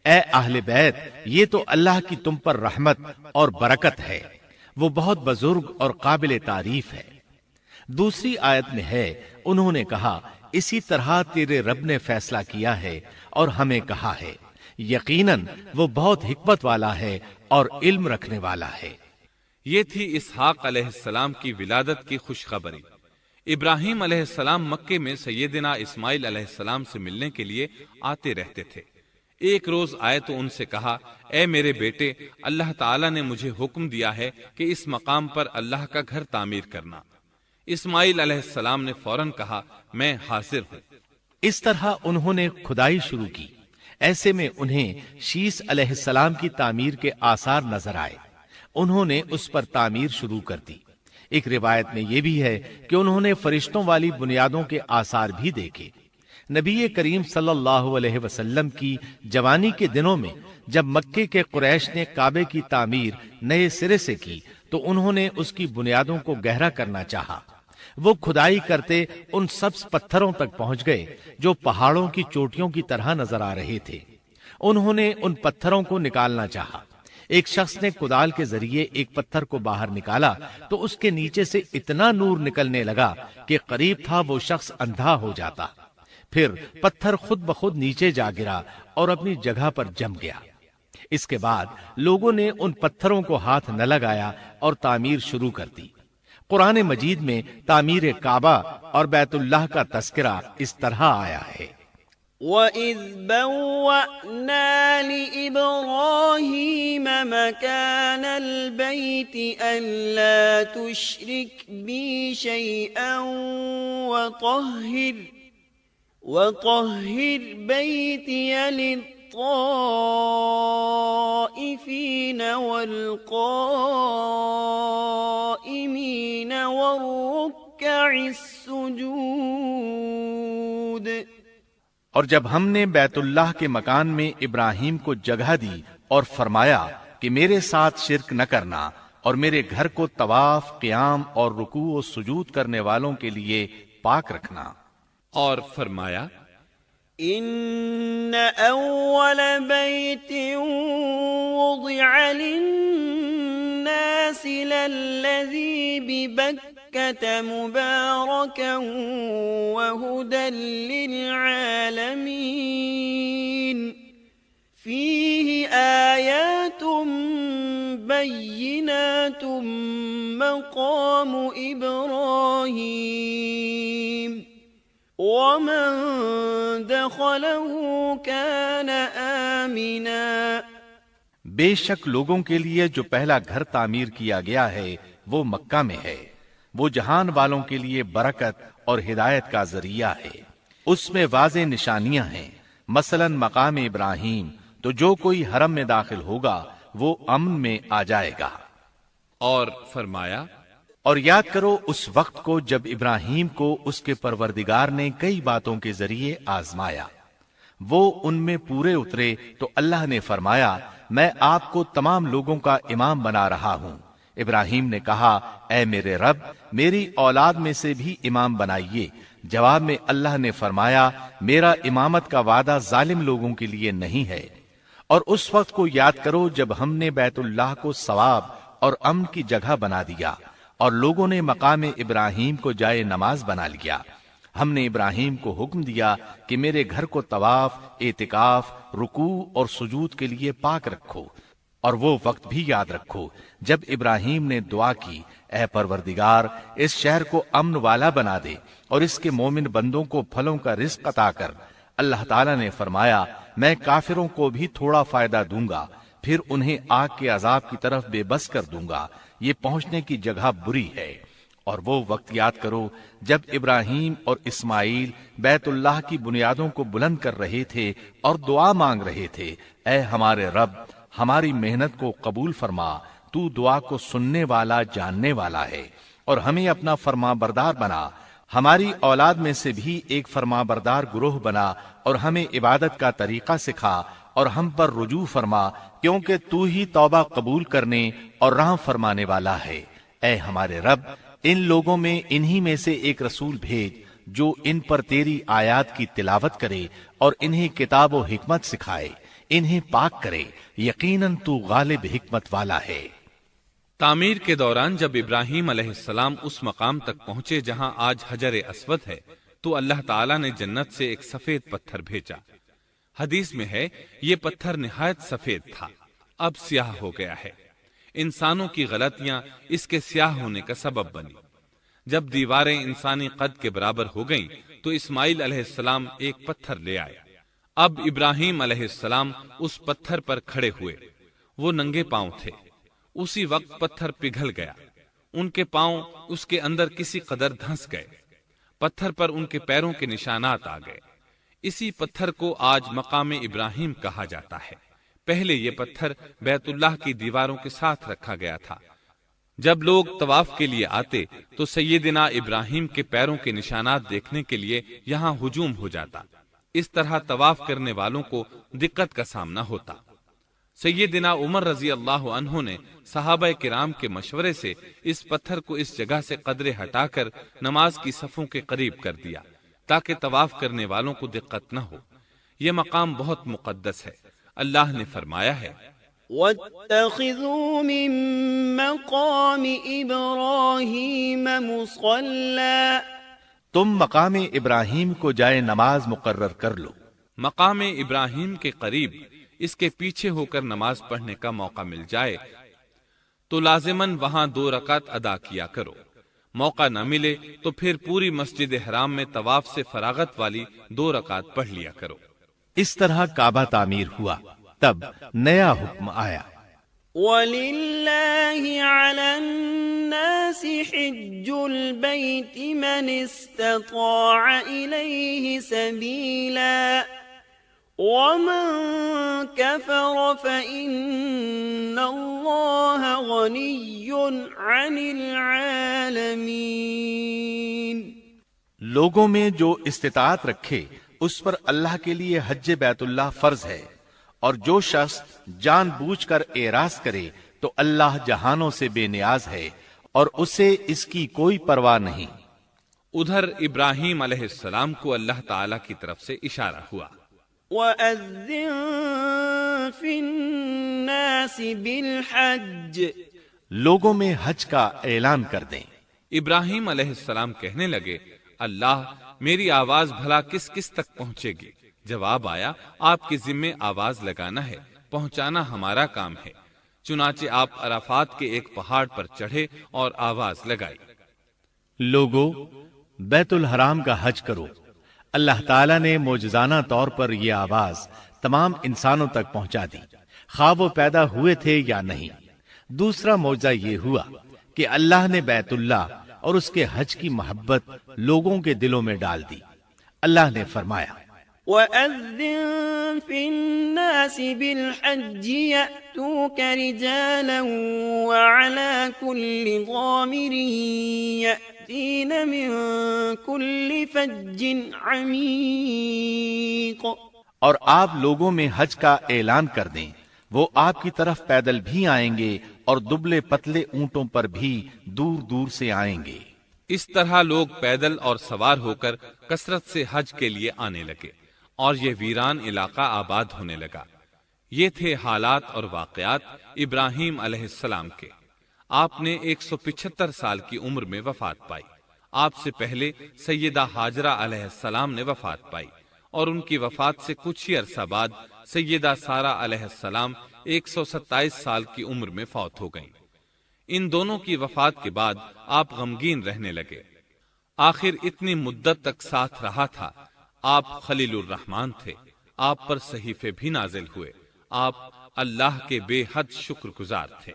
اے اہل بیت، یہ تو اللہ کی تم پر رحمت اور برکت ہے، وہ بہت بزرگ اور قابل تعریف ہے۔ دوسری آیت میں ہے انہوں نے کہا اسی طرح تیرے رب نے فیصلہ کیا ہے اور ہمیں کہا ہے، یقیناً وہ بہت حکمت والا ہے اور علم رکھنے والا ہے۔ یہ تھی اسحاق علیہ السلام کی ولادت کی خوشخبری۔ ابراہیم علیہ السلام مکے میں سیدنا اسماعیل علیہ السلام سے ملنے کے لیے آتے رہتے تھے۔ ایک روز آئے تو ان سے کہا اے میرے بیٹے، اللہ تعالیٰ نے مجھے حکم دیا ہے کہ اس مقام پر اللہ کا گھر تعمیر کرنا۔ اسماعیل علیہ السلام نے فوراً کہا میں حاضر ہوں۔ اس طرح انہوں نے کھدائی شروع کی۔ ایسے میں انہیں شیس علیہ السلام کی تعمیر کے آثار نظر آئے۔ انہوں نے اس پر تعمیر شروع کر دی۔ ایک روایت میں یہ بھی ہے کہ انہوں نے فرشتوں والی بنیادوں کے آثار بھی دیکھے۔ نبی کریم صلی اللہ علیہ وسلم کی جوانی کے دنوں میں جب مکے کے قریش نے کعبے کی تعمیر نئے سرے سے کی تو انہوں نے اس کی بنیادوں کو گہرا کرنا چاہا۔ وہ کھدائی کرتے ان سبز پتھروں تک پہنچ گئے جو پہاڑوں کی چوٹیوں کی طرح نظر آ رہے تھے۔ انہوں نے ان پتھروں کو نکالنا چاہا۔ ایک شخص نے کدال کے ذریعے ایک پتھر کو باہر نکالا تو اس کے نیچے سے اتنا نور نکلنے لگا کہ قریب تھا وہ شخص اندھا ہو جاتا۔ پھر پتھر خود بخود نیچے جا گرا اور اپنی جگہ پر جم گیا۔ اس کے بعد لوگوں نے ان پتھروں کو ہاتھ نہ لگایا اور تعمیر شروع کر دی۔ قرآن مجید میں تعمیر کعبہ اور بیت اللہ کا تذکرہ اس طرح آیا ہے۔ وَإِذْ بَوَّأْنَا لِإِبْرَاهِيمَ مَكَانَ الْبَيْتِ أَلَّا تُشْرِكْ بِي شَيْئًا وَطَهِّرْ بَيْتِيَ لِلطَّائِفِينَ وَالْقَائِمِينَ وَالرُّكَّعِ السُّجُودِ۔ اور جب ہم نے بیت اللہ کے مکان میں ابراہیم کو جگہ دی اور فرمایا کہ میرے ساتھ شرک نہ کرنا اور میرے گھر کو طواف، قیام اور رکوع و سجود کرنے والوں کے لیے پاک رکھنا، اور فرمایا ان اول بیت وضع للناس للذی ببکۃ مبارکا وہدی للعالمین فیہ آیات بینات مقام ابراہیم ومن دخلہ کان آمنا۔ بے شک لوگوں کے لیے جو پہلا گھر تعمیر کیا گیا ہے وہ مکہ میں ہے، وہ جہان والوں کے لیے برکت اور ہدایت کا ذریعہ ہے۔ اس میں واضح نشانیاں ہیں، مثلا مقام ابراہیم، تو جو کوئی حرم میں داخل ہوگا وہ امن میں آ جائے گا۔ اور فرمایا اور یاد کرو اس وقت کو جب ابراہیم کو اس کے پروردگار نے کئی باتوں کے ذریعے آزمایا، وہ ان میں پورے اترے تو اللہ نے فرمایا میں آپ کو تمام لوگوں کا امام بنا رہا ہوں۔ ابراہیم نے کہا اے میرے رب میری اولاد میں سے بھی امام بنائیے۔ جواب میں اللہ نے فرمایا میرا امامت کا وعدہ ظالم لوگوں کے لیے نہیں ہے۔ اور اس وقت کو یاد کرو جب ہم نے بیت اللہ کو ثواب اور امن کی جگہ بنا دیا اور لوگوں نے مقام ابراہیم کو جائے نماز بنا لیا۔ ہم نے ابراہیم کو حکم دیا کہ میرے گھر کو طواف، اعتکاف، رکوع اور سجود کے لیے پاک رکھو، اور وہ وقت بھی یاد رکھو جب ابراہیم نے دعا کی اے پروردگار اس شہر کو امن والا بنا دے اور اس کے مومن بندوں کو پھلوں کا رزق عطا کر۔ اللہ تعالیٰ نے فرمایا میں کافروں کو بھی تھوڑا فائدہ دوں گا، پھر انہیں آگ کے عذاب کی طرف بے بس کر دوں گا، یہ پہنچنے کی جگہ بری ہے۔ اور وہ وقت یاد کرو جب ابراہیم اور اسماعیل بیت اللہ کی بنیادوں کو بلند کر رہے تھے اور دعا مانگ رہے تھے اے ہمارے رب ہماری محنت کو قبول فرما، تو دعا کو سننے والا جاننے والا ہے، اور ہمیں اپنا فرما بردار بنا، ہماری اولاد میں سے بھی ایک فرما بردار گروہ بنا، اور ہمیں عبادت کا طریقہ سکھا اور ہم پر رجوع فرما، کیونکہ تو ہی توبہ قبول کرنے اور رحم فرمانے والا ہے۔ اے ہمارے رب ان لوگوں میں انہی میں سے ایک رسول بھیج جو ان پر تیری آیات کی تلاوت کرے اور انہیں کتاب و حکمت سکھائے، انہیں پاک کرے، یقیناً تو غالب حکمت والا ہے۔ تعمیر کے دوران جب ابراہیم علیہ السلام اس مقام تک پہنچے جہاں آج حجر اسود ہے تو اللہ تعالیٰ نے جنت سے ایک سفید پتھر بھیجا۔ حدیث میں ہے یہ پتھر نہایت سفید تھا، اب سیاہ ہو گیا ہے۔ انسانوں کی غلطیاں اس کے سیاہ ہونے کا سبب بنی۔ جب دیواریں انسانی قد کے برابر ہو گئیں تو اسماعیل علیہ السلام ایک پتھر لے آئے۔ اب ابراہیم علیہ السلام اس پتھر پر کھڑے ہوئے، وہ ننگے پاؤں تھے۔ اسی وقت پتھر پگھل گیا، ان کے پاؤں اس کے اندر کسی قدر دھنس گئے، پتھر پر ان کے پیروں کے نشانات آ گئے۔ اسی پتھر کو آج مقام ابراہیم کہا جاتا ہے۔ پہلے یہ پتھر بیت اللہ کی دیواروں کے ساتھ رکھا گیا تھا۔ جب لوگ طواف کے لیے آتے تو سیدنا ابراہیم کے پیروں کے نشانات دیکھنے کے لیے یہاں ہجوم ہو جاتا۔ اس طرح طواف کرنے والوں کو دقت کا سامنا ہوتا۔ سیدنا عمر رضی اللہ عنہ نے صحابہ کرام کے مشورے سے اس پتھر کو اس جگہ سے قدرے ہٹا کر نماز کی صفوں کے قریب کر دیا تاکہ طواف کرنے والوں کو دقت نہ ہو۔ یہ مقام بہت مقدس ہے۔ اللہ نے فرمایا ہے وَاتَّخِذُوا مِن مَّقَامِ إِبْرَاهِيمَ مُصَلًّى، تم مقام ابراہیم کو جائے نماز مقرر کر لو۔ مقام ابراہیم کے قریب اس کے پیچھے ہو کر نماز پڑھنے کا موقع مل جائے تو لازماً وہاں 2 رکعت ادا کیا کرو۔ موقع نہ ملے تو پھر پوری مسجد حرام میں طواف سے فراغت والی 2 رکعت پڑھ لیا کرو۔ اس طرح کعبہ تعمیر ہوا، تب نیا حکم آیا۔ وَلِلَّهِ عَلَى النَّاسِ حِجُّ الْبَيْتِ مَنِ اسْتَطَاعَ إِلَيْهِ سَبِيلًا وَمَن كَفَرَ فَإِنَّ اللَّهَ غَنِيٌّ عَنِ الْعَالَمِينَ۔ لوگوں میں جو استطاعت رکھے اس پر اللہ کے لیے حج بیت اللہ فرض ہے، اور جو شخص جان بوجھ کر اعراض کرے تو اللہ جہانوں سے بے نیاز ہے اور اسے اس کی کوئی پرواہ نہیں۔ ادھر ابراہیم علیہ السلام کو اللہ تعالی کی طرف سے اشارہ ہوا، وَأَذِّن فِي النَّاسِ بِالْحَجِّ، لوگوں میں حج کا اعلان کر دیں۔ ابراہیم علیہ السلام کہنے لگے، اللہ میری آواز بھلا کس کس تک پہنچے گی؟ جواب آیا، آپ کے ذمے آواز لگانا ہے، پہنچانا ہمارا کام ہے۔ چنانچہ آپ عرفات کے ایک پہاڑ پر چڑھے اور آواز لگائی، لوگو بیت الحرام کا حج کرو۔ اللہ تعالیٰ نے معجزانہ طور پر یہ آواز تمام انسانوں تک پہنچا دی، خواہ وہ پیدا ہوئے تھے یا نہیں۔ دوسرا معجزہ یہ ہوا کہ اللہ نے بیت اللہ اور اس کے حج کی محبت لوگوں کے دلوں میں ڈال دی۔ اللہ نے فرمایا، وَأَذِّن فِي النَّاسِ بِالْحَجِّ يَأْتُوكَ رِجَالًا وَعَلَى كُلِّ ضَامِرٍ يَأْتِينَ مِن كُلِّ فَجٍّ عَمِيقٍ۔ اور آپ لوگوں میں حج کا اعلان کر دیں، وہ آپ کی طرف پیدل بھی آئیں گے اور دبلے پتلے اونٹوں پر بھی دور دور سے آئیں گے۔ اس طرح لوگ پیدل اور سوار ہو کر کثرت سے حج کے لیے آنے لگے اور یہ ویران علاقہ آباد ہونے لگا۔ یہ تھے حالات اور واقعات ابراہیم علیہ السلام کے۔ آپ نے 175 سال کی عمر میں وفات پائی۔ آپ سے پہلے سیدہ ہاجرہ علیہ السلام نے وفات پائی، اور ان کی وفات سے کچھ ہی عرصہ بعد سیدہ سارہ علیہ السلام 127 سال کی عمر میں فوت ہو گئیں۔ ان دونوں کی وفات کے بعد آپ غمگین رہنے لگے۔ آخر اتنی مدت تک ساتھ رہا تھا۔ آپ خلیل الرحمن تھے، آپ پر صحیفے بھی نازل ہوئے، آپ اللہ کے بے حد شکر گزار تھے۔